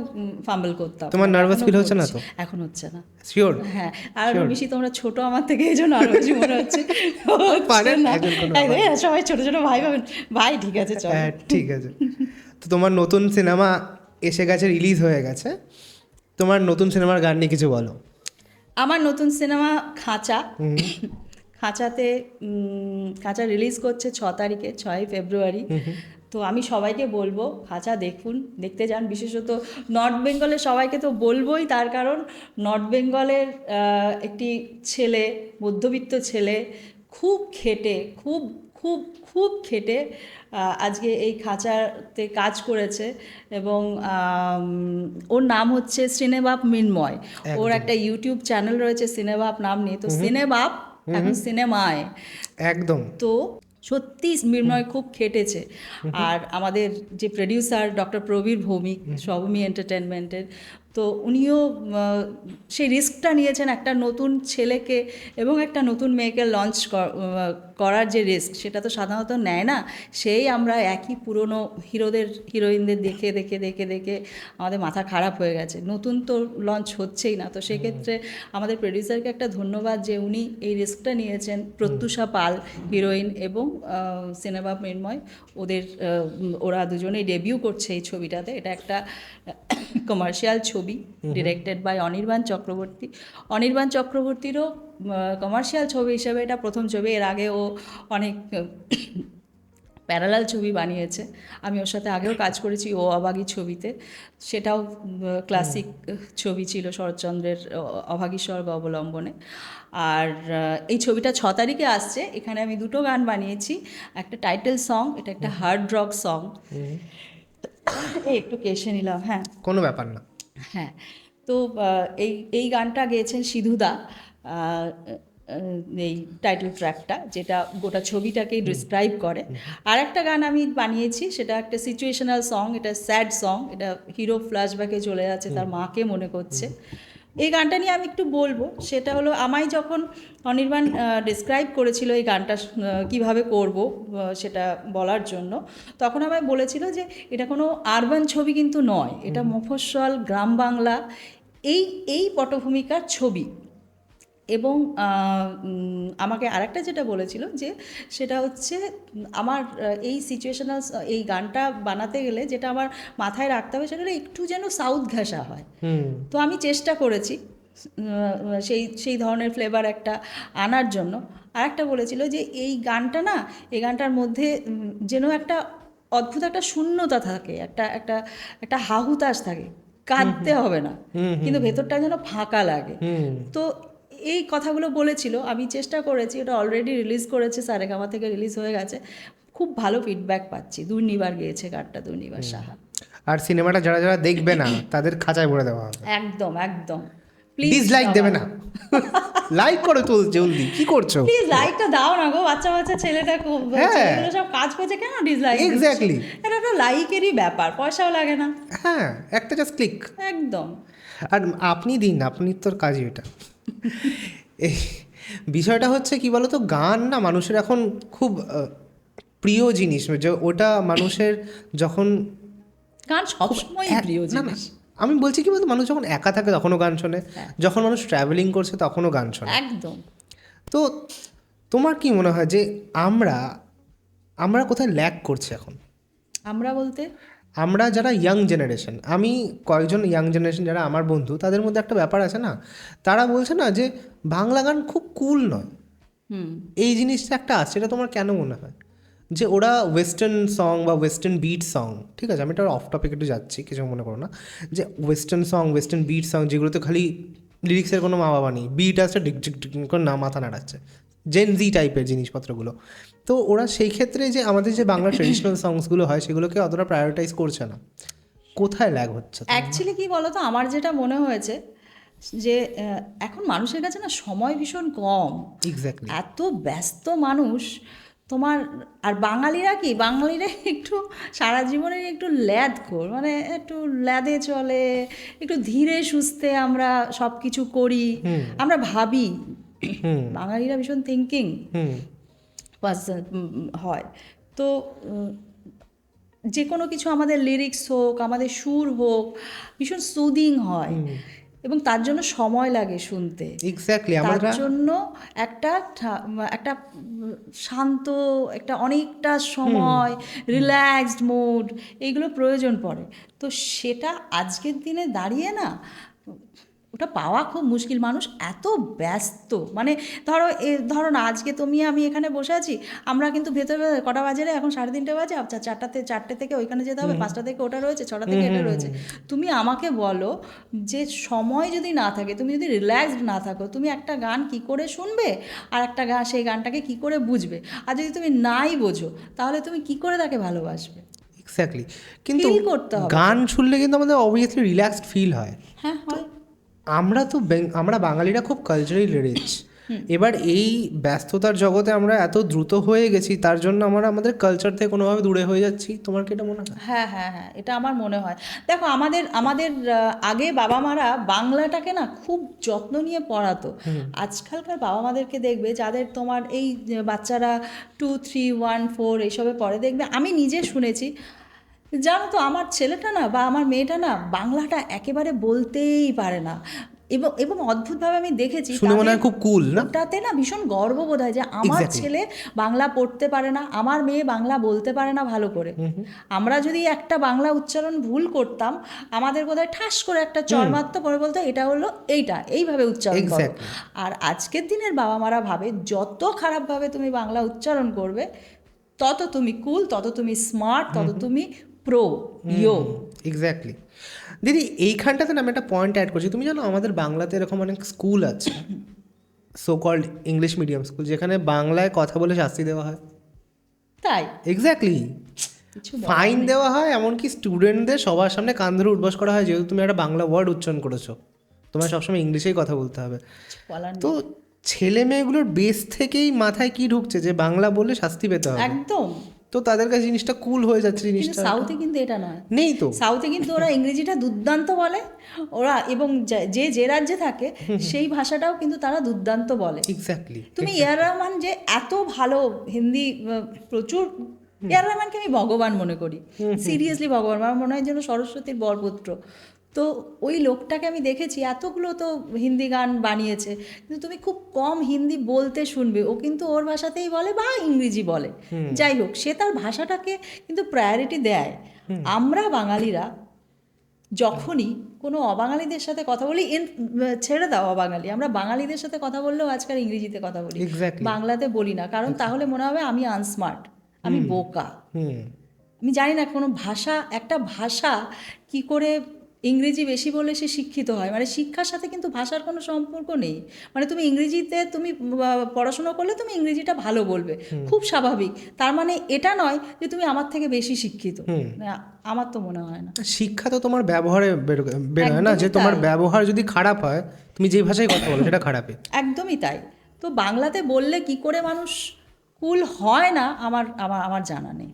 ফাম্বল করতাম। তোমার নার্ভাস ফিল হচ্ছে না তো? এখন হচ্ছে না। শিওর? হ্যাঁ, আর বেশি তোমরা ছোট আমার থেকে, এই জন্য আরো বেশি মনে হচ্ছে সবাই ছোট ছোট ভাই ভাবেন। ভাই ঠিক আছে, চল ঠিক আছে। তো তোমার নতুন সিনেমা এসে গেছে, রিলিজ হয়ে গেছে, তোমার নতুন সিনেমার গান নিয়ে কিছু বলো। আমার নতুন সিনেমা খাঁচা, খাঁচা রিলিজ করছে 6 তারিখে, 6 ফেব্রুয়ারি। তো আমি সবাইকে বলবো খাঁচা দেখুন, দেখতে যান। বিশেষত নর্থ বেঙ্গলের সবাইকে তো বলবোই, তার কারণ নর্থ বেঙ্গলের একটি ছেলে, মধ্যবিত্ত ছেলে, খুব খেটে, খুব খুব খুব খেটে আজকে এই খাঁচাতে কাজ করেছে, এবং ওর নাম হচ্ছে সিনেবাপ মৃন্ময়। ওর একটা ইউটিউব চ্যানেল রয়েছে সিনেবাপ নাম নিয়ে, তো সিনেবাপ এখন সিনেমায় একদম। তো সত্যি মৃন্ময় খুব খেটেছে। আর আমাদের যে প্রডিউসার ডক্টর প্রবীর ভৌমিক, সবমি এন্টারটেনমেন্টের, তো উনিও সেই রিস্কটা নিয়েছেন, একটা নতুন ছেলেকে এবং একটা নতুন মেয়েকে লঞ্চ করার যে রিস্ক, সেটা তো সাধারণত নেয় না। সেই আমরা একই পুরনো হিরোইনদের দেখে দেখে দেখে দেখে আমাদের মাথা খারাপ হয়ে গেছে, নতুন তো লঞ্চ হচ্ছেই না। তো সেক্ষেত্রে আমাদের প্রডিউসারকে একটা ধন্যবাদ যে উনি এই রিস্কটা নিয়েছেন। প্রত্যুষা পাল হিরোইন এবং সিনেবাপ মৃন্ময়, ওরা দুজনেই ডেবিউ করছে এই ছবিটাতে। এটা একটা কমার্শিয়াল ছবি, ডিরেক্টেড বাই অনির্বাণ চক্রবর্তী। অনির্বাণ চক্রবর্তীরও কমার্শিয়াল ছবি হিসেবে এটা প্রথম ছবি। এর আগে ও অনেক প্যারালাল ছবি বানিয়েছে। আমি ওর সাথে আগেও কাজ করেছি ও অভাগী ছবিতে, সেটাও ক্লাসিক ছবি ছিল শরৎচন্দ্রের অভাগী স্বর্গ অবলম্বনে। আর এই ছবিটা 6 তারিখে আসছে। এখানে আমি দুটো গান বানিয়েছি, একটা টাইটেল সং, এটা একটা হার্ড রক সং। একটু কেশে নিলাম, হ্যাঁ কোনো ব্যাপার না। হ্যাঁ। তো এই এই গানটা গেয়েছেন সিধুদা, এই টাইটেল ট্র্যাকটা, যেটা গোটা ছবিটাকেই ডিসক্রাইব করে। আর একটা গান আমি বানিয়েছি, সেটা একটা সিচুয়েশনাল সং, এটা স্যাড সং, এটা হিরো ফ্ল্যাশব্যাকে চলে যাচ্ছে, তার মাকে মনে করছে। এই গানটা নিয়ে আমি একটু বলবো। সেটা হলো, আমায় যখন অনির্বাণ ডিসক্রাইব করেছিল এই গানটা কিভাবে করব সেটা বলার জন্য, তখন আমায় বলেছিল যে এটা কোনো আরবান ছবি কিন্তু নয়, এটা মফস্বল গ্রাম বাংলা, এই এই পটভূমিকার ছবি। এবং আমাকে আরেকটা যেটা বলেছিল যে সেটা হচ্ছে আমার এই সিচুয়েশনাল এই গানটা বানাতে গেলে যেটা আমার মাথায় রাখতে হবে সেটা হলো একটু যেন সাউথ ঘেঁষা হয়। তো আমি চেষ্টা করেছি সেই সেই ধরনের ফ্লেভার একটা আনার জন্য। আরেকটা বলেছিল যে এই গানটা না, এই গানটার মধ্যে যেন একটা অদ্ভুত একটা শূন্যতা থাকে, একটা একটা একটা হাহুতাশ থাকে, কাঁদতে হবে না কিন্তু ভেতরটা যেন ফাঁকা লাগে। তো এই কথাগুলো বলেছিল, আমি চেষ্টা করেছি, ওটা অলরেডি রিলিজ করেছে, সারেগামা থেকে রিলিজ হয়ে গেছে, খুব ভালো ফিডব্যাক পাচ্ছি। দুর্নিবার গেয়েছে গানটা, দুর্নিবার সাহা। আর সিনেমাটা যারা যারা দেখবে না তাদের খাঁচায় ভরে দেওয়া হবে। একদম একদম, প্লিজ ডিসলাইক দেবে না, লাইক করো তো জলদি, কি করছো? প্লিজ লাইকটা দাও না গো, বাচ্চা বাচ্চা ছেলেটা খুব, হ্যাঁ। ছেলেগুলো সব কাজ করছে, কেন ডিসলাইক? এক্স্যাক্টলি, এটা একটা লাইকেরই ব্যাপার, পয়সাও লাগে না। হ্যাঁ, একটা জাস্ট ক্লিক। একদম। আর আপনি দিন, আপনি তোর কাজই এটা। এই বিষয়টা হচ্ছে কি বলতো, গান না মানুষের এখন খুব প্রিয় জিনিস, যে ওটা মানুষের যখন গান সবসময় প্রিয় না না, জিনিস। আমি বলছি কি বলতো, মানুষ যখন একা থাকে তখনও গান শোনে, যখন মানুষ ট্রাভেলিং করছে তখনও গান শোনে। একদম। তো তোমার কি মনে হয় যে আমরা আমরা কোথায় ল্যাক করছি এখন? আমরা বলতে আমরা যারা ইয়াং জেনারেশন, আমি কয়েকজন ইয়াং জেনারেশন যারা আমার বন্ধু, তাদের মধ্যে একটা ব্যাপার আছে না, তারা বলছে না যে বাংলা গান খুব কুল নয়। এই জিনিসটা একটা আছে, এটা তোমার কেন মনে হয় যে ওরা ওয়েস্টার্ন সং বা ওয়েস্টার্ন বিট সং, ঠিক আছে আমি এটা অফ টপিক একটু যাচ্ছি, কিছু মনে করো না, যে western song, western beat song, যেগুলোতে খালি লিরিক্সের কোনো মা বাবা নেই, বিট আসছে ডিক ডিক ডিক করে না মাথা নাড়াচ্ছে, জেন জি টাইপের জিনিসপত্রগুলো, তো ওরা সেই ক্ষেত্রে যে আমাদের যে বাংলা ট্রেডিশনাল সংসগুলো হয় সেগুলোকে অতটা প্রায়োরিটাইজ করছে না। কোথায় ল্যাগ হচ্ছে? অ্যাকচুয়ালি কী বলো তো, আমার যেটা মনে হয়েছে যে এখন মানুষের কাছে না সময় ভীষণ কম। এক্স্যাক্টলি, এত ব্যস্ত মানুষ তোমার। আর বাঙালিরা কি, বাঙালিরা একটু সারা জীবনে একটু ল্যাদখোর, মানে একটু ল্যাদে চলে, একটু ধীরে সুস্থে আমরা সব কিছু করি, আমরা ভাবি। বাঙালিরা ভীষণ থিঙ্কিং পার্সন হয়। তো যে কোনো কিছু, আমাদের লিরিক্স হোক, আমাদের সুর হোক, ভীষণ সুদিং হয় এবং তার জন্য সময় লাগে শুনতে। এক্স্যাক্টলি, তার আমরা জন্য একটা একটা শান্ত, একটা অনেকটা সময় রিল্যাক্সড মুড, এইগুলো প্রয়োজন পড়ে। তো সেটা আজকের দিনে দাঁড়িয়ে না, ওটা পাওয়া খুব মুশকিল। মানুষ এত ব্যস্ত, মানে ধরো না, আজকে তুমি আমি এখানে বসে আছি, আমরা কিন্তু ভেতরে কটা বাজে রে, এখন 3:30 বাজে, আচ্ছা 4টে থেকে ওইখানে যেতে হবে, 5টা থেকে ওটা রয়েছে, 6টা থেকে এটা রয়েছে। তুমি আমাকে বলো যে সময় যদি না থাকে, তুমি যদি রিল্যাক্সড না থাকো, তুমি একটা গান কি করে শুনবে, আর একটা গান, সেই গানটাকে কি করে বুঝবে? আর যদি তুমি নাই বোঝো, তাহলে তুমি কি করে তাকে ভালোবাসবে? এক্স্যাক্টলি, কিন্তু ফিল করতে হবে। গান শুনলে কিন্তু আমাদের অবভিয়াসলি রিল্যাক্সড ফিল হয়। হ্যাঁ, হয়। আমরা তো আমরা বাঙালিরা খুব কালচারালি রিচ, এবার এই ব্যস্ততার জগতে আমরা এত দ্রুত হয়ে গেছি, তার জন্য আমরা আমাদের কালচার থেকে কোনোভাবে দূরে হয়ে যাচ্ছি। তোমার কি এটা মনে হয়? হ্যাঁ হ্যাঁ হ্যাঁ, এটা আমার মনে হয়। দেখো, আমাদের আমাদের আগে বাবা মারা বাংলাটাকে না খুব যত্ন নিয়ে পড়াতো। আজকালকার বাবা মাদেরকে দেখবে, যাদের তোমার এই বাচ্চারা 2, 3, 1, 4 এইসবে পড়ে, দেখবে, আমি নিজে শুনেছি, জানো তো, আমার ছেলেটা না বা আমার মেয়েটা না বাংলাটা একেবারে বলতেই পারে না। এবং এবং অদ্ভুতভাবে আমি দেখেছি, শুনে মনে হয় খুব কুল না, ওটাতে না ভীষণ গর্ব বোধ হয় যে আমার ছেলে বাংলা পড়তে পারে না, আমার মেয়ে বাংলা বলতে পারে না ভালো করে। আমরা যদি একটা বাংলা উচ্চারণ ভুল করতাম, আমাদের বোধহয় ঠাস করে একটা চড় মারতো, পরে বলতো এটা হলো এইটা, এইভাবে উচ্চারণ করো। আর আজকের দিনের বাবা মারা ভাবে যত খারাপভাবে তুমি বাংলা উচ্চারণ করবে, তত তুমি কুল, তত তুমি স্মার্ট, তত তুমি প্রো ইয়ো। এক্স্যাক্টলি। দিদি এইখানটাতে না আমি একটা পয়েন্ট অ্যাড করছি, তুমি জানো আমাদের বাংলাতে এরকম অনেক স্কুল আছে, so called English medium school, যেখানে বাংলায় কথা বলে শাস্তি দেওয়া হয়। তাই এক্স্যাক্টলি, কিছু ফাইন দেওয়া হয়, এমনকি স্টুডেন্টদের সবার সামনে কান ধরে উঠবস করা হয়, যেহেতু তুমি একটা বাংলা ওয়ার্ড উচ্চারণ করেছো, তোমার সবসময় ইংলিশেই কথা বলতে হবে। বলার নেই। তো ছেলে মেয়েগুলোর বেস থেকেই মাথায় কি ঢুকছে যে বাংলা বললে শাস্তি পেতে হবে, একদম। তো তাদের কাছে জিনিসটা কুল হয়ে যাচ্ছে, কিন্তু জিনিসটা সাউথে কিন্তু এটা নয়। নেই তো। সাউথে কিন্তু ওরা ইংরেজিটা দুর্দান্ত বলে, ওরা এবং যে রাজ্যে থাকে সেই ভাষাটাও কিন্তু তারা দুর্দান্ত বলে। এক্স্যাক্টলি। তুমি এআর রহমান যে এত ভালো হিন্দি, প্রচুর, এআর রহমানকে আমি ভগবান মনে করি, সিরিয়াসলি ভগবান, আমার মনে হয় যেন সরস্বতীর বরপুত্র। তো ওই লোকটাকে আমি দেখেছি, এতগুলো তো হিন্দি গান বানিয়েছে, কিন্তু তুমি খুব কম হিন্দি বলতে শুনবে, ও কিন্তু ওর ভাষাতেই বলে বা ইংরেজি বলে, যাই হোক সে তার ভাষাটাকে কিন্তু প্রায়োরিটি দেয়। আমরা বাঙালিরা যখনই কোনো অবাঙালিদের সাথে কথা বলি, ছেড়ে দাও অবাঙালি, আমরা বাঙালিদের সাথে কথা বললেও আজকাল ইংরেজিতে কথা বলি, Exactly. বাংলাতে বলি না, কারণ তাহলে মনে হবে আমি আনস্মার্ট, আমি বোকা। আমি জানি না কোনো ভাষা, একটা ভাষা কি করে ইংরেজি বেশি বলে সে শিক্ষিত হয়, মানে শিক্ষার সাথে কিন্তু ভাষার কোনো সম্পর্ক নেই। মানে তুমি ইংরেজিতে তুমি পড়াশোনা করলে তুমি ইংরেজিটা ভালো বলবে, খুব স্বাভাবিক, তার মানে এটা নয় যে তুমি আমার থেকে বেশি শিক্ষিত। না, আমার তো মনে হয় না। শিক্ষা তো তোমার ব্যবহারে বেরোয় না, একদমই যে তোমার তাই। ব্যবহার যদি খারাপ হয়, তুমি যে ভাষায় কথা বলো সেটা খারাপই। একদমই তাই। তো বাংলাতে বললে কি করে মানুষ কুল হয় না, আমার আমার আমার জানা নেই।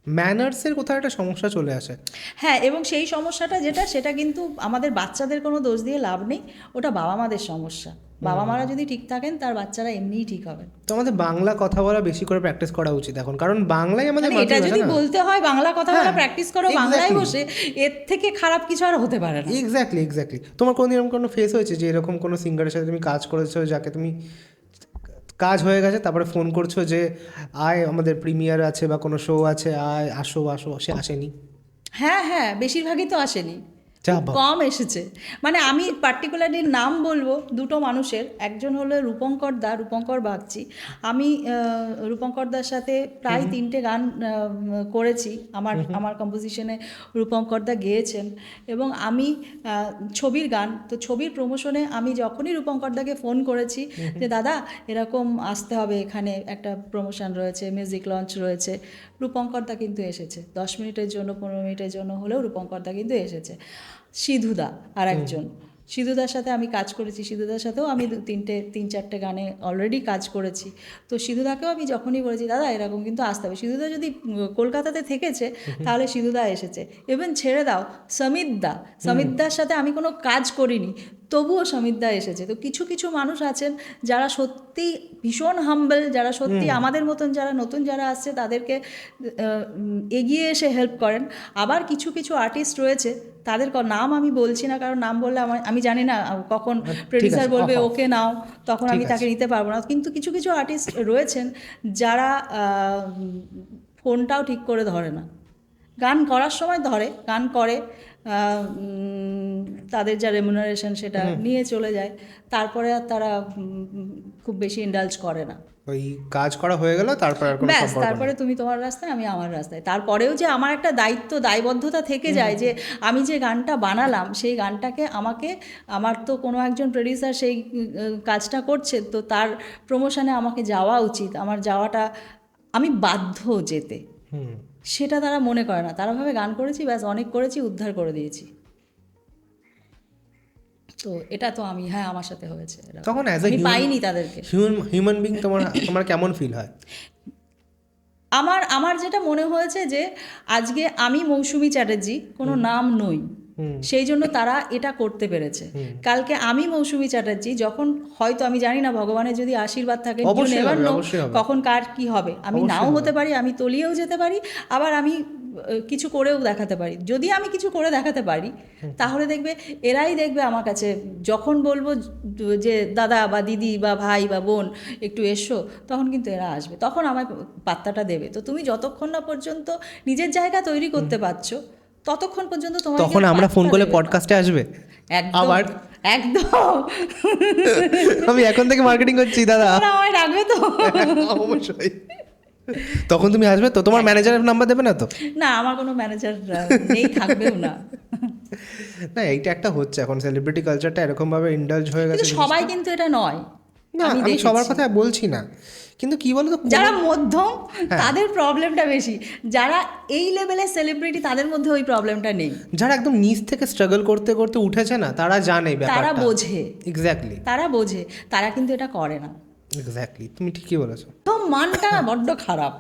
ম্যানার্সের কোথাও একটা সমস্যা চলে আসে। হ্যাঁ, এবং সেই সমস্যাটা যেটা, সেটা কিন্তু আমাদের বাচ্চাদের কোনো দোষ দিয়ে লাভ নেই, ওটা বাবা মাদের সমস্যা। বাবা মারা যদি ঠিক থাকেন, তার বাচ্চারা এমনিই ঠিক হবে। তো আমাদের বাংলা কথা বলা বেশি করে প্র্যাকটিস করা উচিত এখন, কারণ বাংলাই আমাদের মানে এটা মাতৃভাষা যদি না। বলতে হয় বাংলা কথা বলা হ্যাঁ, প্র্যাকটিস করো বাংলায় exactly. বসে, এর থেকে খারাপ কিছু আর হতে পারে না। এক্স্যাক্টলি। তোমার কোনো এরকম কোনো ফেস হয়েছে যে এরকম কোনো সিঙ্গারের সাথে তুমি কাজ করেছো, যাকে তুমি কাজ হয়ে গেছে তারপরে ফোন করছো যে আয় আমাদের প্রিমিয়ার আছে বা কোনো শো আছে, আয় আসো আসো, সে আসেনি? হ্যাঁ হ্যাঁ, বেশিরভাগই তো আসেনি, যা খুব বাবা। কম এসেছে। মানে আমি পার্টিকুলারলি নাম বলবো দুটো মানুষের, একজন হলো রূপঙ্কর দা, রূপঙ্কর বাগচি। আমি রূপঙ্কর দার সাথে প্রায় 3টে গান করেছি, আমার কম্পোজিশনে রূপঙ্কর দা গেয়েছেন। এবং আমি ছবির গান, তো ছবির প্রমোশনে আমি যখনই রূপঙ্কর দাকে ফোন করেছি যে দাদা এরকম আসতে হবে, এখানে একটা প্রমোশন রয়েছে, মিউজিক লঞ্চ রয়েছে, রূপঙ্কর দা কিন্তু এসেছে। 10 মিনিটের জন্য 15 মিনিটের জন্য হলেও রূপঙ্কর দা কিন্তু এসেছে। সিধুদা আর একজন, সিধুদার সাথে আমি কাজ করেছি, সিধুদার সাথেও আমি 3-4টে গানে অলরেডি কাজ করেছি। তো সিধুদাকেও আমি যখনই বলেছি দাদা এরকম কিন্তু আসতে হবে, সিধুদা যদি কলকাতাতে থেকেছে তাহলে সিধুদা এসেছে। ইভেন ছেড়ে দাও সমিতদার সাথে আমি কোনো কাজ করিনি, তবুও সমিতদা এসেছে। তো কিছু কিছু মানুষ আছেন যারা সত্যি ভীষণ হাম্বল, যারা সত্যি আমাদের মতন, যারা নতুন যারা আসছে তাদেরকে এগিয়ে এসে হেল্প করেন। আবার কিছু কিছু আর্টিস্ট রয়েছে, তাদের নাম আমি বলছি না, কারণ নাম বললে আমি জানি না কখন প্রডিউসার বলবে ওকে নাও, তখন আমি তাকে নিতে পারবো না। কিন্তু কিছু কিছু আর্টিস্ট রয়েছেন যারা ফোনটাও ঠিক করে ধরে না, গান করার সময় ধরে, গান করে, তাদের যা রেমুনারেশন সেটা নিয়ে চলে যায়, তারপরে আর তারা খুব বেশি ইন্ডালজ করে না। ওই কাজ করা হয়ে গেল, তারপর আর কোনো ব্যাস, সম্পর্ক তারপরে তুমি তোমার রাস্তায়, আমি আমার রাস্তায়। তারপরেও যে আমার একটা দায়বদ্ধতা থেকে যায় যে আমি যে গানটা বানালাম সেই গানটাকে আমার তো কোনো একজন প্রডিউসার সেই কাজটা করছে, তো তার প্রমোশনে আমাকে যাওয়া উচিত, আমার যাওয়াটা আমি বাধ্য যেতে, সেটা তারা মনে করে না। তারা ভাবে গান করেছি ব্যাস, অনেক করেছি, উদ্ধার করে দিয়েছি। তো এটা তো আমার সাথে হয়েছে, তখন অ্যাজ আমি পাইনি তাদেরকে। হিউম্যান বিং তোমার কেমন ফিল হয়? আমার যেটা মনে হয়েছে যে আজকে আমি মৌসুমী চ্যাটার্জি কোনো নাম নই, সেই জন্য তারা এটা করতে পেরেছে। কালকে আমি মৌসুমী চ্যাটার্জি যখন, হয়তো আমি জানি না, ভগবানের যদি আশীর্বাদ থাকে, কখন কার কি হবে, আমি নাও হতে পারি, আমি তলিয়েও যেতে পারি, আবার আমি কিছু করেও দেখাতে পারি। যদি আমি কিছু করে দেখাতে পারি তাহলে এরাই দেখবে আমার কাছে, যখন বলবো যে দাদা বা দিদি বা ভাই বা বোন একটু এসো, তখন কিন্তু এরা আসবে, তখন আমায় পাত্তাটা দেবে। তো তুমি যতক্ষণ না পর্যন্ত নিজের জায়গা তৈরি করতে পারছো, ততক্ষণ পর্যন্ত তখন আমরা ফোন করলে পডকাস্টে আসবে আবার। একদম আমি এখন থেকে মার্কেটিং করছি দাদা, আমায় রাখবে তো অবশ্যই। তখন তুমি আসবে তো, তোমার ম্যানেজারের নাম্বার দেবে না তো? না, আমার কোনো ম্যানেজার নেই, থাকবেও না। না, এইটা একটা হচ্ছে এখন সেলিব্রিটি কালচারটা এরকমভাবে ইন্ডালজ হয়ে গেছে কিন্তু সবাই কিন্তু এটা নয়। না, আমি সবার কথা বলছি না, কিন্তু কি বলতো, যারা মধ্যম হ্যাঁ। তাদের প্রবলেমটা বেশি, যারা এই লেভেলের সেলিব্রিটি তাদের মধ্যে ওই প্রবলেমটা নেই। যারা একদম নিচ থেকে স্ট্রাগল করতে করতে উঠেছে না, তারা জানে ব্যাপারটা, তারা বোঝে, এক্স্যাক্টলি তারা বোঝে, তারা কিন্তু এটা করে না। এক্স্যাক্টলি, তুমি ঠিকই বলেছো। তো মানটা বড্ড খারাপ,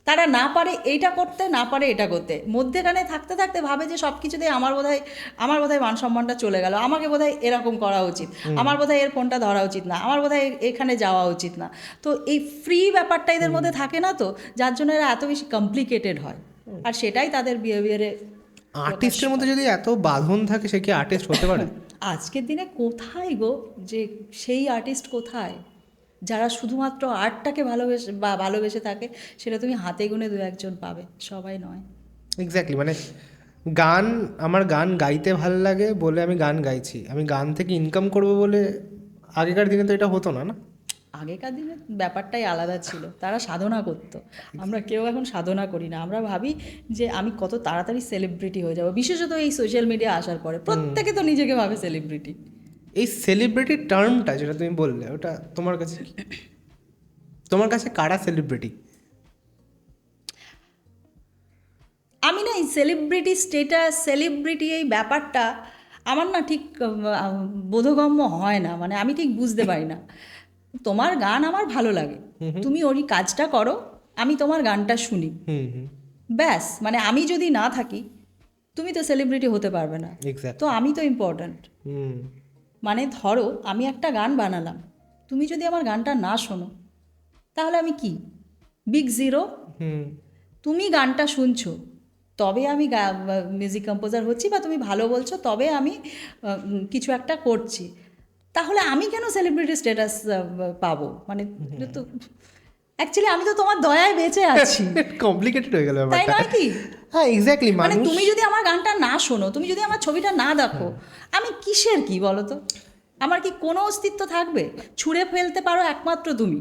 তারা না পারে এইটা করতে, না পারে এটা করতে, মধ্যেখানে থাকতে থাকতে ভাবে যে সব কিছুতেই আমার বোধহয় মান সম্মানটা চলে গেল, আমাকে বোধহয় এরকম করা উচিত, আমার বোধহয় এর ফোনটা ধরা উচিত না, আমার বোধহয় এখানে যাওয়া উচিত না। তো এই ফ্রি ব্যাপারটা এদের মধ্যে থাকে না, তো যার জন্য এরা এত বেশি কমপ্লিকেটেড হয়, আর সেটাই তাদের বিহেভিয়ারে। আর্টিস্টের মধ্যে যদি এত বাঁধন থাকে, সে কি আর্টিস্ট হতে পারে? আজকের দিনে কোথায় গো, যে সেই আর্টিস্ট কোথায় যারা শুধুমাত্র আর্টটাকে ভালোবেসে থাকে, সেটা তুমি হাতে গুনে দু একজন পাবে, সবাই নয়। এক্স্যাক্টলি, মানে আমার গান গাইতে ভালো লাগে বলে আমি গান গাইছি, আমি গান থেকে ইনকাম করব বলে আগেকার দিনে তো এটা হতো না। না, আগেকার দিনে ব্যাপারটাই আলাদা ছিল, তারা সাধনা করতো, আমরা কেউ এখন সাধনা করি না। আমরা ভাবি যে আমি কত তাড়াতাড়ি সেলিব্রিটি হয়ে যাব, বিশেষত এই সোশ্যাল মিডিয়া আসার পরে প্রত্যেকে তো নিজেকে ভাবে সেলিব্রিটি। এই সেলিব্রিটি টার্মটা যেটা তুমি বললে, ওটা তোমার কাছে কি? তোমার কাছে কারা সেলিব্রিটি? আমি না এই সেলিব্রিটি স্টেটাস, সেলিব্রিটি এই ব্যাপারটা আমার না ঠিক বোধগম্য হয় না, মানে আমি ঠিক বুঝতে পারি না। তোমার গান আমার ভালো লাগে, তুমি ওই কাজটা করো, আমি তোমার গানটা শুনি, ব্যাস। মানে আমি যদি না থাকি, তুমি তো সেলিব্রিটি হতে পারবে না, এক্স্যাক্ট। তো আমি তো ইম্পর্ট্যান্ট। মানে ধরো আমি একটা গান বানালাম, তুমি যদি আমার গানটা না শোনো, তাহলে আমি কি বিগ জিরো? তুমি গানটা শুনছো তবে আমি মিউজিক কম্পোজার হচ্ছি, বা তুমি ভালো বলছো তবে আমি কিছু একটা করছি, তাহলে আমি কেন সেলিব্রিটি স্ট্যাটাস পাবো? মানে তো অ্যাকচুয়ালি আমি তো তোমার দয়ায় বেঁচে আছি, কমপ্লিকেটেড হয়ে গেল তাই ব্যাপারটা। নয় কি? হ্যাঁ, এক্স্যাক্টলি। মানে তুমি যদি আমার গানটা না শোনো, তুমি যদি আমার ছবিটা না দেখো, আমি কিসের কি বলো তো? আমার কি কোনো অস্তিত্ব থাকবে? ছুঁড়ে ফেলতে পারো একমাত্র তুমি,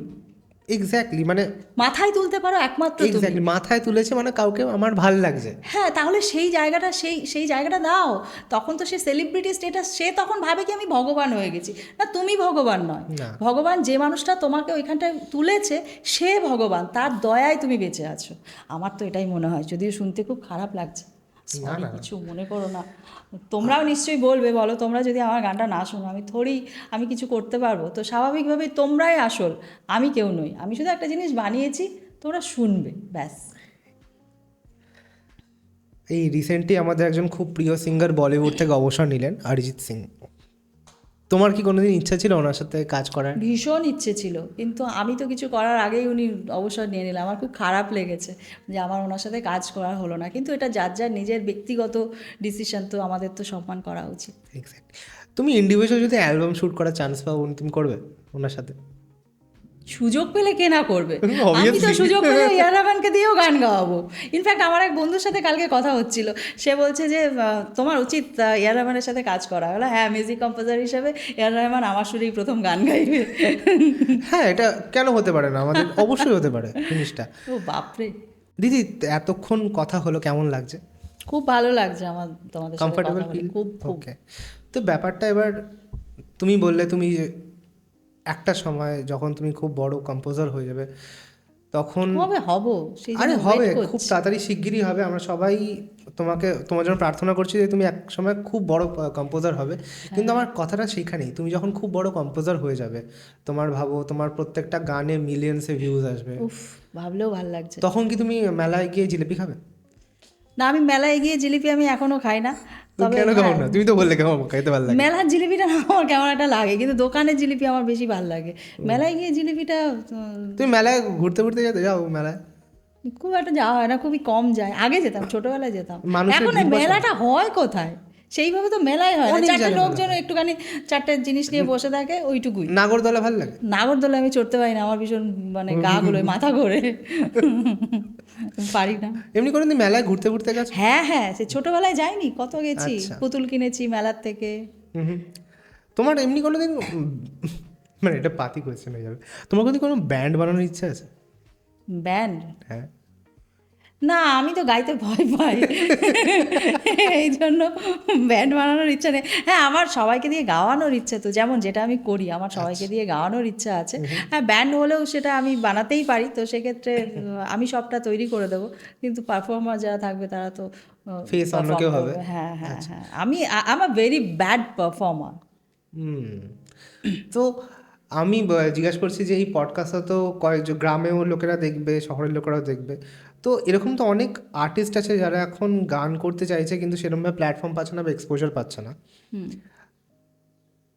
এক্স্যাক্টলি, মানে মাথায় তুলতে পারো একমাত্র তুমি। এক্স্যাক্টলি মাথায় তুলেছে মানে কাউকে আমার ভাল লাগছে। হ্যাঁ, তাহলে সেই জায়গাটা দাও। তখন তো সে সেলিব্রিটি স্টেটাস, সে তখন ভাবে কি আমি ভগবান হয়ে গেছি। না, তুমি ভগবান নয়, না। ভগবান যে মানুষটা তোমাকে ওইখানটায় তুলেছে সে ভগবান, তার দয়ায় তুমি বেঁচে আছো। আমার তো এটাই মনে হয়, যদিও শুনতে খুব খারাপ লাগছে, সরি, কিছু মনে করো না। তোমরাও নিশ্চয়ই বলবে, বলো, তোমরা যদি আমার গানটা না শোনো আমি কিছু করতে পারবো? তো স্বাভাবিকভাবেই তোমরাই আসল, আমি কেউ নই। আমি শুধু একটা জিনিস বানিয়েছি, তোমরা শুনবে, ব্যাস। এই রিসেন্টলি আমাদের একজন খুব প্রিয় সিঙ্গার বলিউড থেকে অবসর নিলেন, অরিজিৎ সিং। তোমার কি কোনোদিন ইচ্ছা ছিল ওনার সাথে কাজ করার? ভীষণ ইচ্ছে ছিল, কিন্তু আমি তো কিছু করার আগেই উনি অবসর নিয়ে নিলাম। আমার খুব খারাপ লেগেছে যে আমার ওনার সাথে কাজ করা হলো না, কিন্তু এটা যার যার নিজের ব্যক্তিগত ডিসিশন, তো আমাদের তো সম্মান করা উচিত। এক্স্যাক্ট। তুমি ইন্ডিভিজুয়াল যদি অ্যালবাম শ্যুট করার চান্স পাও, তুমি করবে ওনার সাথে? সুযোগ পেলে কে না করবে? আমি তো Obviously. সুযোগ পেলে এ.আর রহমানকে দিয়েও গান গাওয়াবো। ইনফ্যাক্ট আমার এক বন্ধুর সাথে কালকে কথা হচ্ছিল, সে বলছে যে তোমার উচিত এ.আর রহমানের সাথে কাজ করা। হলো হ্যাঁ, মিউজিক কম্পোজার হিসেবে এ.আর রহমান আমার সুরেই প্রথম গান গাইবে। হ্যাঁ, এটা কেন হতে পারে না, আমাদের অবশ্যই হতে পারে জিনিসটা। ও বাপরে, দিদি, এতক্ষণ কথা হলো, কেমন লাগছে? খুব ভালো লাগছে আমার তোমাদের সাথে কথা কমফর্টেবল বলে, ফিল? খুব খুব। ওকে। তো ব্যাপারটা এবার তুমি বললে তুমি একটা সময় যখন তুমি খুব বড় কম্পোজার হয়ে যাবে, তখন কবে হব সেই জন্য আরে wait হবে, করছি। খুব তাড়াতাড়ি শিগগিরই হবে। আমরা সবাই তোমার জন্য প্রার্থনা করছি যে তুমি এক সময় খুব বড় কম্পোজার হবে। কিন্তু আমার কথাটা সেইখানেই, তুমি যখন খুব বড় কম্পোজার হয়ে যাবে, তোমার প্রত্যেকটা গানে মিলিয়ন্সে ভিউজ আসবে, উফ, ভাবলেও ভালো লাগছে। তখন কি তুমি মেলায় গিয়ে জিলিপি খাবে? না, আমি মেলায় গিয়ে জিলিপি আমি এখনো খাই না, তবে কেন খাও হ্যাঁ, না? তুমি তো বললে কেমন খাইতে ভালো লাগে। মেলার জিলিপিটা না আমার কেমন একটা লাগে, কিন্তু দোকানের জিলিপি আমার বেশি ভালো লাগে। মেলায় গিয়ে জিলিপিটা তুমি মেলায় ঘুরতে ঘুরতে যাও মেলায়? খুব একটা যাওয়া হয় না, খুবই কম যায়। আগে যেতাম, ছোটবেলায় যেতাম। মানুষের এখন ভিড় বসে। মেলাটা হয় কোথায়? সেইভাবে তো মেলায় হয় না, অনেক চারটে জায়গায় লোকজন একটুখানি চারটে জিনিস নিয়ে বসে থাকে, ওইটুকুই। নাগরদোলা ভালো লাগে? নাগরদোলা আমি চড়তে পারি না, আমার ভীষণ মানে গা গুলোয় মাথা ঘোরে, পারি না। এমনি করে তুমি মেলায় ঘুরতে ঘুরতে গেছো? হ্যাঁ হ্যাঁ, সে ছোটবেলায় যাইনি, কত গেছি, আচ্ছা। পুতুল কিনেছি মেলার থেকে। তোমার এমনি কোনো দিন মানে এটা পাতি কোয়েশ্চেন হয়ে যাবে, তোমার যদি কোনো ব্যান্ড বানানোর ইচ্ছা আছে? ব্যান্ড হ্যাঁ, না, আমি তো গাইতে ভয় পাই, এই জন্য ব্যান্ড বানানোর ইচ্ছা নেই। হ্যাঁ, আমার সবাইকে দিয়ে গাওয়ানোর ইচ্ছা, তো যেমন যেটা আমি করি আমার সবাইকে দিয়ে গাওয়ানোর ইচ্ছা আছে। হ্যাঁ, ব্যান্ড হলেও সেটা আমি বানাতেই পারি, তো সেক্ষেত্রে আমি সবটা তৈরি করে দেবো, কিন্তু পারফর্মার যারা থাকবে তারা তো Face অন্য পারফর্ম কেউ হবে। করবে। হ্যাঁ হ্যাঁ হ্যাঁ, আমি I am a very bad performer. তো আমি জিজ্ঞাসা করছি যে এই পডকাস্টটা তো কয়েকজন গ্রামেও লোকেরা দেখবে, শহরের লোকেরাও দেখবে, তো এরকম তো অনেক আর্টিস্ট আছে যারা এখন গান করতে চাইছে কিন্তু সেরকমভাবে প্ল্যাটফর্ম পাচ্ছে না বা এক্সপোজার পাচ্ছে না।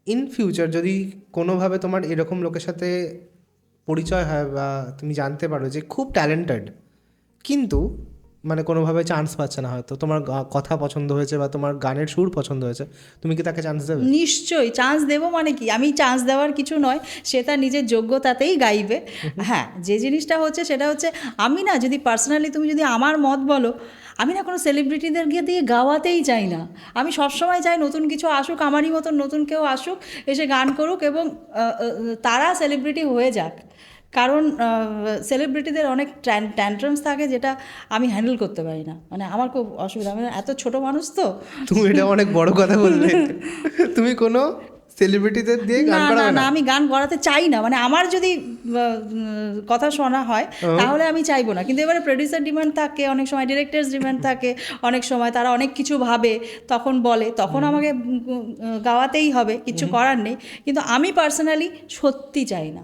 ইন ফিউচার যদি কোনোভাবে তোমার এরকম লোকের সাথে পরিচয় হয় বা তুমি জানতে পারো যে খুব ট্যালেন্টেড কিন্তু মানে কোনোভাবে চান্স পাচ্ছে না, হয়তো তোমার কথা পছন্দ হয়েছে বা তোমার গানের সুর পছন্দ হয়েছে, তুমি কি তাকে চান্স দেবে? নিশ্চয়ই চান্স দেবো, মানে কি, আমি চান্স দেওয়ার কিছু নয়, সে তার নিজের যোগ্যতাতেই গাইবে। হ্যাঁ, যে জিনিসটা হচ্ছে সেটা হচ্ছে, আমি না, যদি পার্সোনালি তুমি যদি আমার মত বলো, আমি না কোনো সেলিব্রিটিদেরকে দিয়ে গাওয়াতেই চাই না। আমি সবসময় চাই নতুন কিছু আসুক, আমারই মতন নতুন কেউ আসুক, এসে গান করুক এবং তারা সেলিব্রিটি হয়ে যাক। কারণ সেলিব্রিটিদের অনেক ট্যান্ট্রামস থাকে যেটা আমি হ্যান্ডেল করতে পারি না, মানে আমার খুব অসুবিধা, আমি এত ছোট মানুষ তো। তুমি এটা অনেক বড় কথা বললে। তুমি কোনো সেলিব্রিটিদের দিয়ে গান না না করাবে না, না? আমি গান করাতে চাই না, মানে আমার যদি কথা শোনা হয় তাহলে আমি চাইবো না, কিন্তু এবারে প্রডিউসার ডিমান্ড থাকে, অনেক সময় ডিরেক্টরস ডিমান্ড থাকে, অনেক সময় তারা অনেক কিছু ভাবে, তখন বলে, তখন আমাকে গাওয়াতেই হবে, কিছু করার নেই, কিন্তু আমি পার্সোনালি সত্যি চাই না।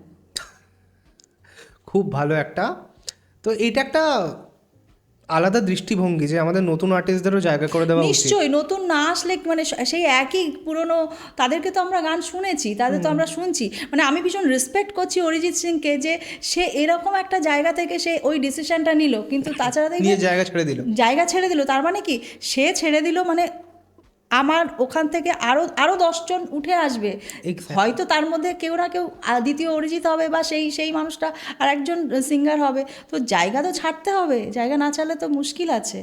খুব ভালো একটা, তো এটা একটা আলাদা দৃষ্টিভঙ্গি যে আমাদের নতুন আর্টিস্টদেরও জায়গা করে দেওয়া উচিত। নিশ্চয়ই, নতুন না আসলে মানে সেই একই পুরনো, তাদেরকে তো আমরা গান শুনেছি, তাদের তো আমরা শুনছি, মানে আমি ভীষণ রেসপেক্ট করছি অরিজিৎ সিংকে যে সে এরকম একটা জায়গা থেকে সে ওই ডিসিশনটা নিল, কিন্তু তাছাড়া দেখবে নিয়ে জায়গা ছেড়ে দিল। জায়গা ছেড়ে দিল, তার মানে কি, সে ছেড়ে দিল মানে আমার ওখান থেকে আরও আরও 10 জন উঠে আসবে, Exactly. হয়তো তার মধ্যে কেউ না কেউ দ্বিতীয় অরিজিৎ হবে, বা সেই সেই মানুষটা আর একজন সিঙ্গার হবে, তো জায়গা তো ছাড়তে হবে, জায়গা না ছাড়লে তো মুশকিল আছে,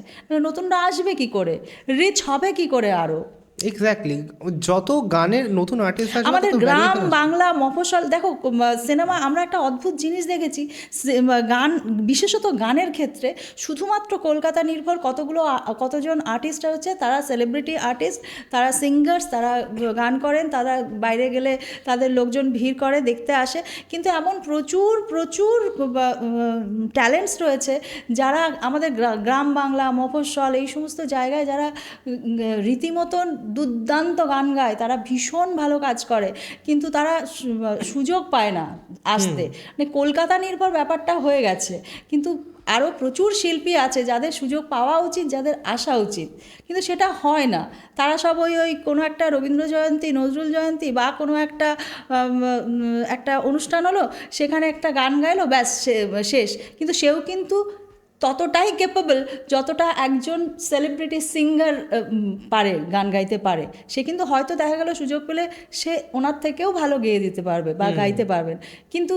নতুনরা আসবে কি করে, রিচ হবে কি করে আরও। এক্স্যাক্টলি, যত গানের নতুন আর্টিস্ট আসবে আমাদের তত গ্রাম ভ্যারিয়েশন। বাংলা মফস্বল দেখো, সিনেমা আমরা একটা অদ্ভুত জিনিস দেখেছি, গান, বিশেষত গানের ক্ষেত্রে শুধুমাত্র কলকাতা নির্ভর কতজন আর্টিস্ট হচ্ছে, তারা সেলিব্রিটি আর্টিস্ট, তারা সিঙ্গার্স, তারা গান করেন, তারা বাইরে গেলে তাদের লোকজন ভিড় করে দেখতে আসে, কিন্তু এমন প্রচুর প্রচুর ট্যালেন্টস রয়েছে যারা আমাদের গ্রাম বাংলা মফস্বল এই সমস্ত জায়গায় যারা রীতিমতন দুর্দান্ত গান গায়, তারা ভীষণ ভালো কাজ করে, কিন্তু তারা সুযোগ পায় না আসতে, মানে কলকাতা নির্ভর ব্যাপারটা হয়ে গেছে, কিন্তু আরও প্রচুর শিল্পী আছে যাদের সুযোগ পাওয়া উচিত, যাদের আসা উচিত, কিন্তু সেটা হয় না। তারা সব ওই কোনো একটা রবীন্দ্র জয়ন্তী, নজরুল জয়ন্তী বা কোনো একটা একটা অনুষ্ঠান হলো, সেখানে একটা গান গাইলো, ব্যাস শেষ, কিন্তু সেও কিন্তু ততটাই ক্যাপেবল যতটা একজন সেলিব্রিটি সিঙ্গার পারে, গান গাইতে পারে, সে কিন্তু হয়তো দেখা গেল সুযোগ পেলে সে ওনার থেকেও ভালো গেয়ে দিতে পারবে বা গাইতে পারবেন, কিন্তু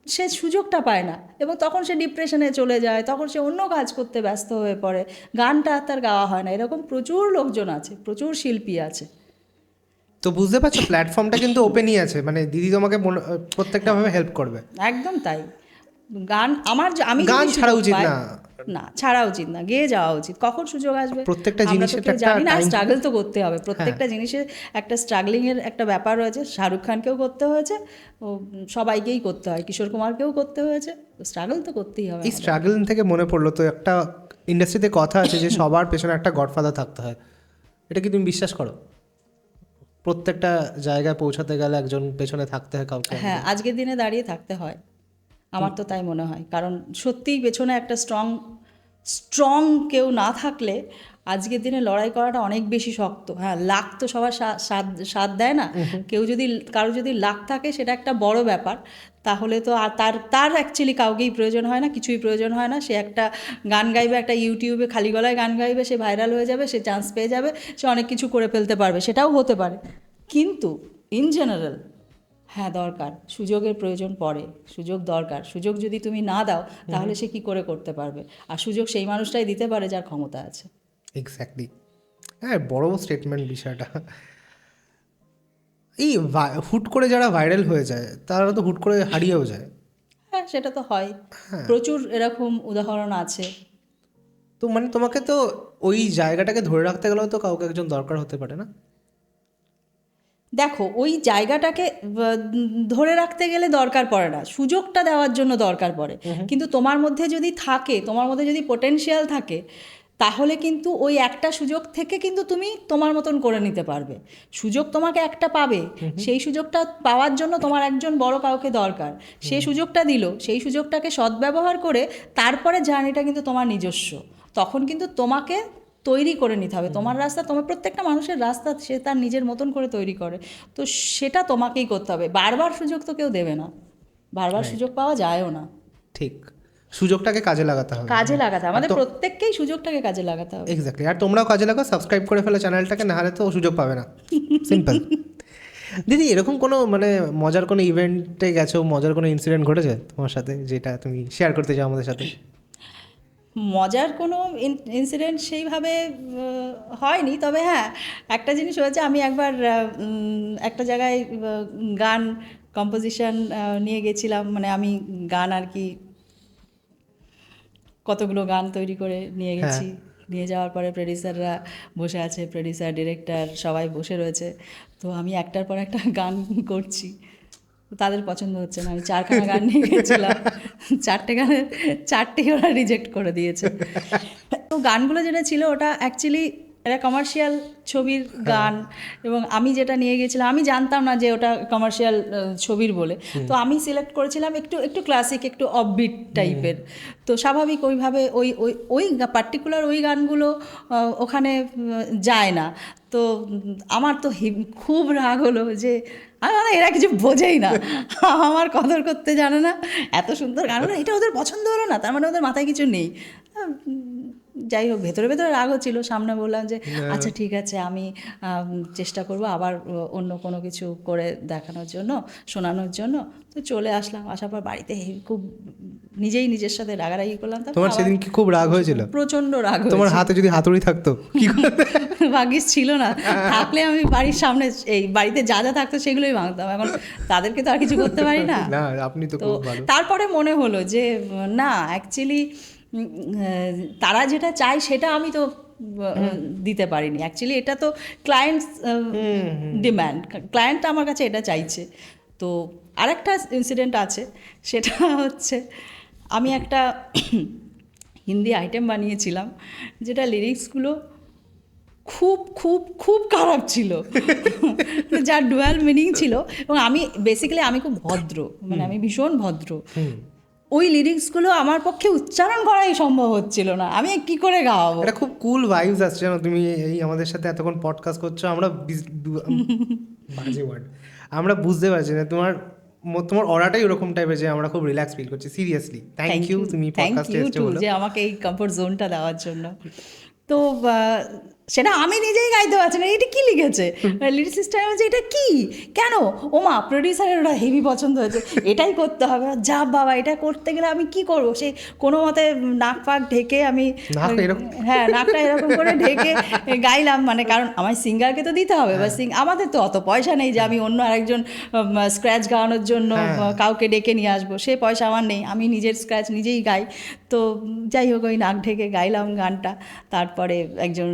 সে সুযোগটা পায় না, এবং তখন সে ডিপ্রেশনে চলে যায়, তখন সে অন্য কাজ করতে ব্যস্ত হয়ে পড়ে, গানটা তার গাওয়া হয় না। এরকম প্রচুর লোকজন আছে, প্রচুর শিল্পী আছে। তো বুঝতে পারছো প্ল্যাটফর্মটা কিন্তু ওপেনই আছে, মানে দিদি তোমাকে প্রত্যেকটা ভাবে হেল্প করবে। একদম তাই। গান আমি গান যদি ছাড়া সুযোগ উচিত পাই, না। না ছাড়া উচিত না, গেয়ে যাওয়া উচিত, কখন সুযোগ আসবে প্রত্যেকটা আমরা তো জিনিসের কেউ একটা জানি না, time- স্ট্রাগল তো করতে হবে, প্রত্যেকটা জিনিসের একটা স্ট্রাগলিংয়ের একটা ব্যাপার রয়েছে, শাহরুখ খানকেও করতে হয়েছে, ও সবাইকেই করতে হয়, কিশোর কুমারকেও করতে হয়েছে, স্ট্রাগল তো করতেই হবে এই আমাদের। স্ট্রাগল থেকে মনে পড়লো, তো একটা ইন্ডাস্ট্রিতে কথা আছে যে সবার পেছনে একটা গডফাদার থাকতে হয়, এটা কি তুমি বিশ্বাস করো? প্রত্যেকটা জায়গায় পৌঁছাতে গেলে একজন পেছনে থাকতে হয় কাউকে। হ্যাঁ, আজকের দিনে দাঁড়িয়ে থাকতে হয়, আমার তো তাই মনে হয়, কারণ সত্যিই পেছনে একটা স্ট্রং কেউ না থাকলে আজকের দিনে লড়াই করাটা অনেক বেশি শক্ত। হ্যাঁ, লাক তো সবার সাথ দেয় না, কারো যদি লাক থাকে সেটা একটা বড় ব্যাপার, তাহলে তো আর তার অ্যাকচুয়ালি কাউকেই প্রয়োজন হয় না, কিছুই প্রয়োজন হয় না, সে একটা গান গাইবে, একটা ইউটিউবে খালি গলায় গান গাইবে, সে ভাইরাল হয়ে যাবে, সে চান্স পেয়ে যাবে, সে অনেক কিছু করে ফেলতে পারবে, সেটাও হতে পারে, কিন্তু ইন জেনারেল হ্যাঁ দরকার, সুযোগের প্রয়োজন পড়ে, সুযোগ দরকার, সুযোগ যদি তুমি না দাও তাহলে সে কি করে করতে পারবে, আর সুযোগ সেই মানুষটাই দিতে পারে যার ক্ষমতা আছে। এক্স্যাক্টলি, হ্যাঁ, বড় স্টেটমেন্ট বিষয়টা। এই হুট করে যারা ভাইরাল হয়ে যায় তারা তো হুট করে হারিয়েও যায়। হ্যাঁ, সেটা তো হয়, প্রচুর এরকম উদাহরণ আছে। তো মানে তোমাকে তো ওই জায়গাটাকে ধরে রাখতে গেলেও তো কাউকে একজন দরকার হতে পারে না? দেখো, ওই জায়গাটাকে ধরে রাখতে গেলে দরকার পড়ে না, সুযোগটা দেওয়ার জন্য দরকার পড়ে। কিন্তু তোমার মধ্যে যদি থাকে, তোমার মধ্যে যদি পোটেনশিয়াল থাকে, তাহলে কিন্তু ওই একটা সুযোগ থেকে কিন্তু তুমি তোমার মতন করে নিতে পারবে। সুযোগ তোমাকে একটা পাবে, সেই সুযোগটা পাওয়ার জন্য তোমার একজন বড় কাউকে দরকার। সেই সুযোগটা দিল, সেই সুযোগটাকে সদ্ব্যবহার করে তারপরে জার্নিটা কিন্তু তোমার নিজস্ব। তখন কিন্তু তোমাকে তৈরি করে নিতে হবে তোমার রাস্তা। তোমার প্রত্যেকটা মানুষের রাস্তা সে তার নিজের মতন করে তৈরি করে, তো সেটা তোমাকেই করতে হবে। বারবার সুযোগ তো কেউ দেবে না, বারবার সুযোগ পাওয়া যায়ও না। ঠিক, সুযোগটাকে কাজে লাগাতে হবে। কাজে লাগাতে হবে, আমাদের প্রত্যেককেই সুযোগটাকে কাজে লাগাতে হবে। এক্স্যাক্টলি, আর তোমরাও কাজে লাগাও, সাবস্ক্রাইব করে ফেলো চ্যানেলটাকে, না হলে তো সুযোগ পাবে না। সিম্পল। দিদি, এরকম কোনো মানে মজার কোনো ইভেন্টে গেছো, মজার কোনো ইনসিডেন্ট ঘটেছে তোমার সাথে যেটা তুমি শেয়ার করতে চাও আমাদের সাথে? মজার কোনো ইনসিডেন্ট সেইভাবে হয়নি, তবে হ্যাঁ, একটা জিনিস হয়েছে। আমি একবার একটা জায়গায় গান কম্পোজিশন নিয়ে গেছিলাম, মানে আমি গান আর কি কতগুলো গান তৈরি করে নিয়ে গেছি। নিয়ে যাওয়ার পরে প্রডিউসাররা বসে আছে, প্রডিউসার, ডিরেক্টর সবাই বসে রয়েছে। তো আমি একটার পর একটা গান করছি, তো তাদের পছন্দ হচ্ছে না। আমি 4খানা গান নিয়ে গেছিলাম, 4টে গানের 4টেই ওরা রিজেক্ট করে দিয়েছে। তো গানগুলো যেটা ছিল ওটা অ্যাকচুয়ালি একটা কমার্শিয়াল ছবির গান, এবং আমি যেটা নিয়ে গেছিলাম আমি জানতাম না যে ওটা কমার্শিয়াল ছবির বলে। তো আমি সিলেক্ট করেছিলাম একটু একটু ক্লাসিক, একটু অফবিট টাইপের। তো স্বাভাবিক ওইভাবে ওই ওই ওই পার্টিকুলার ওই গানগুলো ওখানে যায় না। তো আমার তো খুব রাগ হলো যে এরা কিছু বোঝেই না, আমার কদর করতে জানে না, এত সুন্দর গান হলো, এটা ওদের পছন্দ হলো না, তার মানে ওদের মাথায় কিছু নেই। যাই হোক, ভেতরে ভেতরে রাগ হচ্ছিল। সামনে বললাম যে আচ্ছা ঠিক আছে, আমি চেষ্টা করব আবার অন্য কোনো কিছু করে দেখানোর জন্য, শোনানোর জন্য। তো চলে আসলাম, আসার পর বাড়িতে খুব নিজেই নিজের সাথে রাগারাগি করলাম। তোমার সেদিন কি খুব রাগ হয়েছিল? প্রচণ্ড রাগ। তোমার হাতে যদি হাতুড়ি থাকতো কি করতে? ভাগ্যিস ছিল না, থাকলে আমি বাড়ির সামনে এই বাড়িতে যা যা থাকতো সেগুলোই ভাঙতাম। এখন তাদেরকে তো আর কিছু করতে পারি না। না, আপনি তো তো খুব ভালো। তারপরে মনে হলো যে না, অ্যাকচুয়ালি তারা যেটা চায় সেটা আমি তো দিতে পারিনি। অ্যাকচুয়ালি এটা তো ক্লায়েন্টস ডিম্যান্ড, ক্লায়েন্ট আমার কাছে এটা চাইছে। তো আরেকটা ইনসিডেন্ট আছে, সেটা হচ্ছে আমি একটা হিন্দি আইটেম বানিয়েছিলাম, যেটা লিরিক্সগুলো খুব খুব খুব খারাপ ছিল, যার ডুয়াল মিনিং ছিল। এবং আমি বেসিক্যালি আমি খুব ভদ্র, মানে আমি ভীষণ ভদ্র। ওই লিরিক্সগুলো আমার পক্ষে উচ্চারণ করাই সম্ভব হচ্ছিল না, আমি কি করে গাওয়াবো। এটা খুব কুল ভাইবস আসছে জানো, তুমি এই আমাদের সাথে এতক্ষণ পডকাস্ট করছো, আমরা বাজে ওয়ার্ড, আমরা বুঝতে পারছি না তোমার তোমার অরাটাই ওরকম টাইপের যে আমরা খুব রিল্যাক্স ফিল করছি। সিরিয়াসলি থ্যাংক ইউ, তুমি পডকাস্টে এসেছো বলো। যে আমাকে এই কমফোর্ট জোনটা দেওয়ার জন্য। তো সেটা আমি নিজেই গাইতে পারছি না, এটা কি লিখেছে লিরিসিস্টার, যে এটা কি, কেন, ওমা প্রডিউসারের ওটা হেভি পছন্দ হয়েছে, এটাই করতে হবে। যা বাবা, এটা করতে গেলে আমি কি করবো, সেই কোনো মতে নাক ফাক ঢেকে আমি, হ্যাঁ নাকটা এরকম করে ঢেকে গাইলাম, মানে কারণ আমার সিঙ্গারকে তো দিতে হবে, বা আমাদের তো অত পয়সা নেই যে আমি অন্য আরেকজন স্ক্র্যাচ গাওয়ানোর জন্য কাউকে ডেকে নিয়ে আসবো, সে পয়সা আমার নেই, আমি নিজের স্ক্র্যাচ নিজেই গাই। তো যাই হোক, ওই নাক ঢেকে গাইলাম গানটা। তারপরে একজন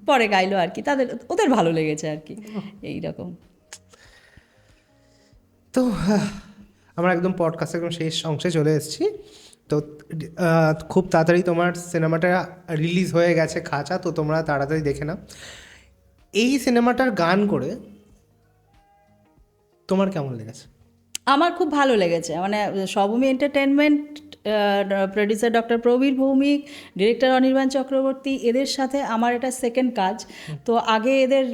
পরে গাইলো আর কি, ওদের ভালো লেগেছে আর কি, এইরকম। তো আমরা একদম পডকাস্ট একদম শেষ অংশে চলে এসেছি। তো খুব তাড়াতাড়ি তোমার সিনেমাটা রিলিজ হয়ে গেছে, খাঁচা, তো তোমরা তাড়াতাড়ি দেখে নাও। এই সিনেমাটার গান করে তোমার কেমন লেগেছে? আমার খুব ভালো লেগেছে, মানে সবমি entertainment, producer doctor Prabir Bhowmick, director Anirban Chakraborty, এদের সাথে আমার এটা সেকেন্ড কাজ। তো আগে এদের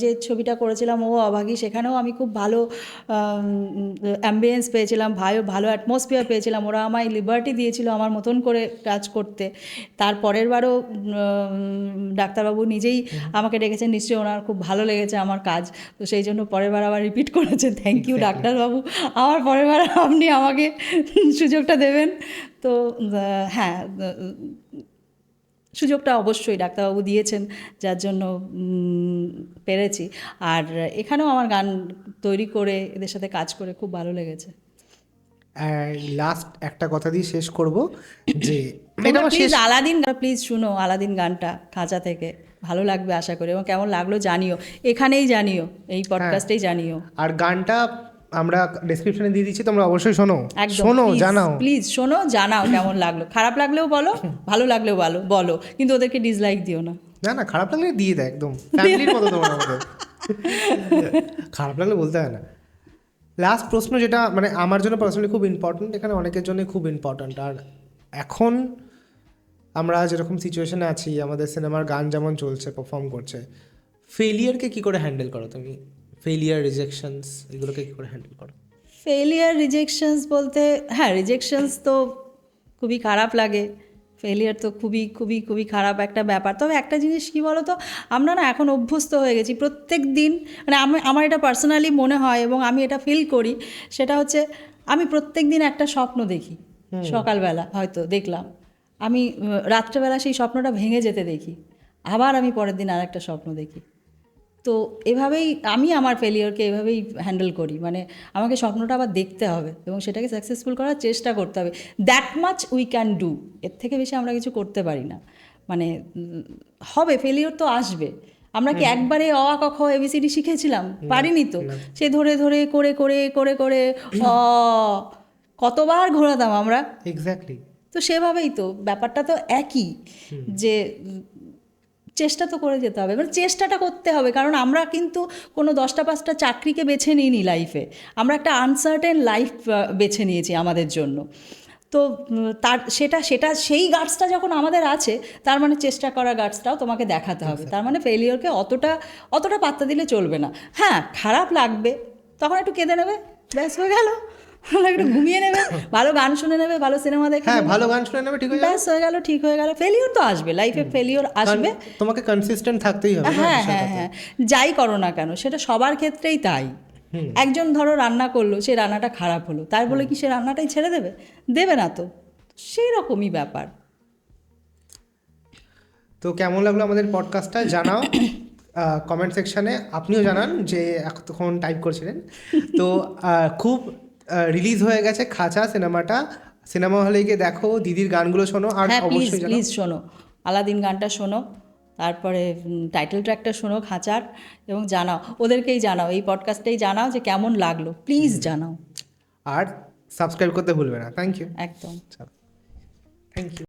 যে ছবিটা করেছিলাম ও অভাগী, সেখানেও আমি খুব ভালো অ্যাম্বিয়েন্স পেয়েছিলাম, ভালো অ্যাটমসফিয়ার পেয়েছিলাম, ওরা আমায় লিবার্টি দিয়েছিল আমার মতন করে কাজ করতে। তারপরের বারও ডাক্তারবাবু নিজেই আমাকে ডেকেছেন, নিশ্চয়ই ওনার খুব ভালো লেগেছে আমার কাজ, তো সেই জন্য পরের বার আবার রিপিট করেছেন। থ্যাংক ইউ ডাক্তারবাবু, আমার পরের বার আপনি আমাকে সুযোগটা দেবেন। তো হ্যাঁ, সুযোগটা অবশ্যই ডাক্তারবাবু দিয়েছেন, যার জন্য পেরেছি। আর এখানেও আমার গান তৈরি করে এদের সাথে কাজ করে খুব ভালো লেগেছে। লাস্ট একটা কথা দিয়ে শেষ করব যে এটা আমার প্লিজ আলাদিন প্লিজ শুনো আলাদিন গানটা খাঁচা থেকে, ভালো লাগবে আশা করি, এবং কেমন লাগলো জানিও, এখানেই জানিও, এই পডকাস্টেই জানিও। আর গানটা আমরা ডেসক্রিপশনে দিয়ে দিচ্ছি, তোমরা অবশ্যই শোনো, একদম শোনো, জানাও। প্লিজ শোনো, জানাও কেমন লাগলো, খারাপ লাগলেও বলো, ভালো লাগলেও বলো, কিন্তু ওদেরকে ডিসলাইক দিও না। না না, খারাপ লাগলে দিয়ে দেয়, একদম ফ্যামিলির মতো তোমরা আমাদের। খারাপ লাগলে বলতে হয় না। লাস্ট প্রশ্ন, যেটা মানে আমার জন্য পার্সোনালি খুব ইম্পর্ট্যান্ট, এখানে অনেকের জন্য খুব ইম্পর্ট্যান্ট। আর এখন আমরা যেরকম সিচুয়েশনে আছি, আমাদের সিনেমার গান যেমন চলছে, পারফর্ম করছে, ফেলিয়ারকে কী করে হ্যান্ডেল করো তুমি? ফেলিয়ার, রিজেকশনস, এগুলোকে কী করে হ্যান্ডেল করো? ফেলিয়ার রিজেকশনস বলতে, হ্যাঁ রিজেকশনস তো খুবই খারাপ লাগে, ফেলিয়ার তো খুবই খুবই খুবই খারাপ একটা ব্যাপার। তবে একটা জিনিস কী বলো তো, আমরা না এখন অভ্যস্ত হয়ে গেছি প্রত্যেক দিন, মানে আমার এটা পার্সোনালি মনে হয় এবং আমি এটা ফিল করি, সেটা হচ্ছে আমি প্রত্যেক দিন একটা স্বপ্ন দেখি, সকালবেলা হয়তো দেখলাম, আমি রাত্রেবেলা সেই স্বপ্নটা ভেঙে যেতে দেখি, আবার আমি পরের দিন আর একটা স্বপ্ন দেখি। তো এভাবেই আমি আমার ফেলিওরকে এভাবেই হ্যান্ডেল করি, মানে আমাকে স্বপ্নটা আবার দেখতে হবে এবং সেটাকে সাকসেসফুল করার চেষ্টা করতে হবে। That much we can do, এর থেকে বেশি আমরা কিছু করতে পারি না। মানে হবে, ফেলিওর তো আসবে। আমরা কি একবারে অ আ ক খ এবিসিডি শিখেছিলাম? পারিনি তো। সে ধরে ধরে করে করে করে করে কতবার ঘোরাতাম আমরা। এক্স্যাক্টলি। তো সেভাবেই তো ব্যাপারটা তো একই, যে চেষ্টা তো করে যেতে হবে, মানে চেষ্টাটা করতে হবে, কারণ আমরা কিন্তু কোনো 10টা-5টা চাকরিকে বেছে নিইনি লাইফে, আমরা একটা আনসার্টেন লাইফ বেছে নিয়েছি আমাদের জন্য। তো তার সেটা সেই গার্ডসটা যখন আমাদের আছে, তার মানে চেষ্টা করা গার্ডসটাও তোমাকে দেখাতে হবে। তার মানে ফেলিওরকে অতটা পাত্তা দিলে চলবে না। হ্যাঁ, খারাপ লাগবে, তখন একটু কেঁদে নেবে, ব্যাস হয়ে গেল। একটু ঘুমিয়ে নেবে, ভালো গান শুনে নেবে, ভালো সিনেমা দেখে, হ্যাঁ, ভালো গান শুনে নেবে, ঠিক হয়ে যাবে, ব্যাস হয়ে গেল, ঠিক হয়ে গেল। ফেলিওর তো আসবে, লাইফে ফেলিওর আসবে, তোমাকে কনসিস্টেন্ট থাকতেই হবে। হ্যাঁ হ্যাঁ হ্যাঁ, যাই করো না কেন, সেটা সবার ক্ষেত্রেই তাই। একজন ধরো রান্না করলো, সে রান্নাটা খারাপ হলো, তাই বলে কি সে রান্নাটাই ছেড়ে দেবে? দেবে না তো, সেই রকমই ব্যাপার। তো কেমন লাগলো আমাদের পডকাস্টটা জানাও কমেন্ট সেকশানে। আপনিও জানান যে এতক্ষণ টাইপ করছিলেন। তো খুব রিলিজ হয়ে গেছে খাঁচা সিনেমাটা, সিনেমা হলে গিয়ে দেখো, দিদির গানগুলো শোনো, আর হ্যাঁ প্লিজ অবশ্যই প্লিজ শোনো, আলাদিন গানটা শোনো, তারপরে টাইটেল ট্র্যাকটা শোনো খাঁচার, এবং জানাও, ওদেরকেই জানাও, এই পডকাস্টেই জানাও যে কেমন লাগলো, প্লিজ জানাও। আর সাবস্ক্রাইব করতে ভুলবে না। Thank you. একদম। Thank you.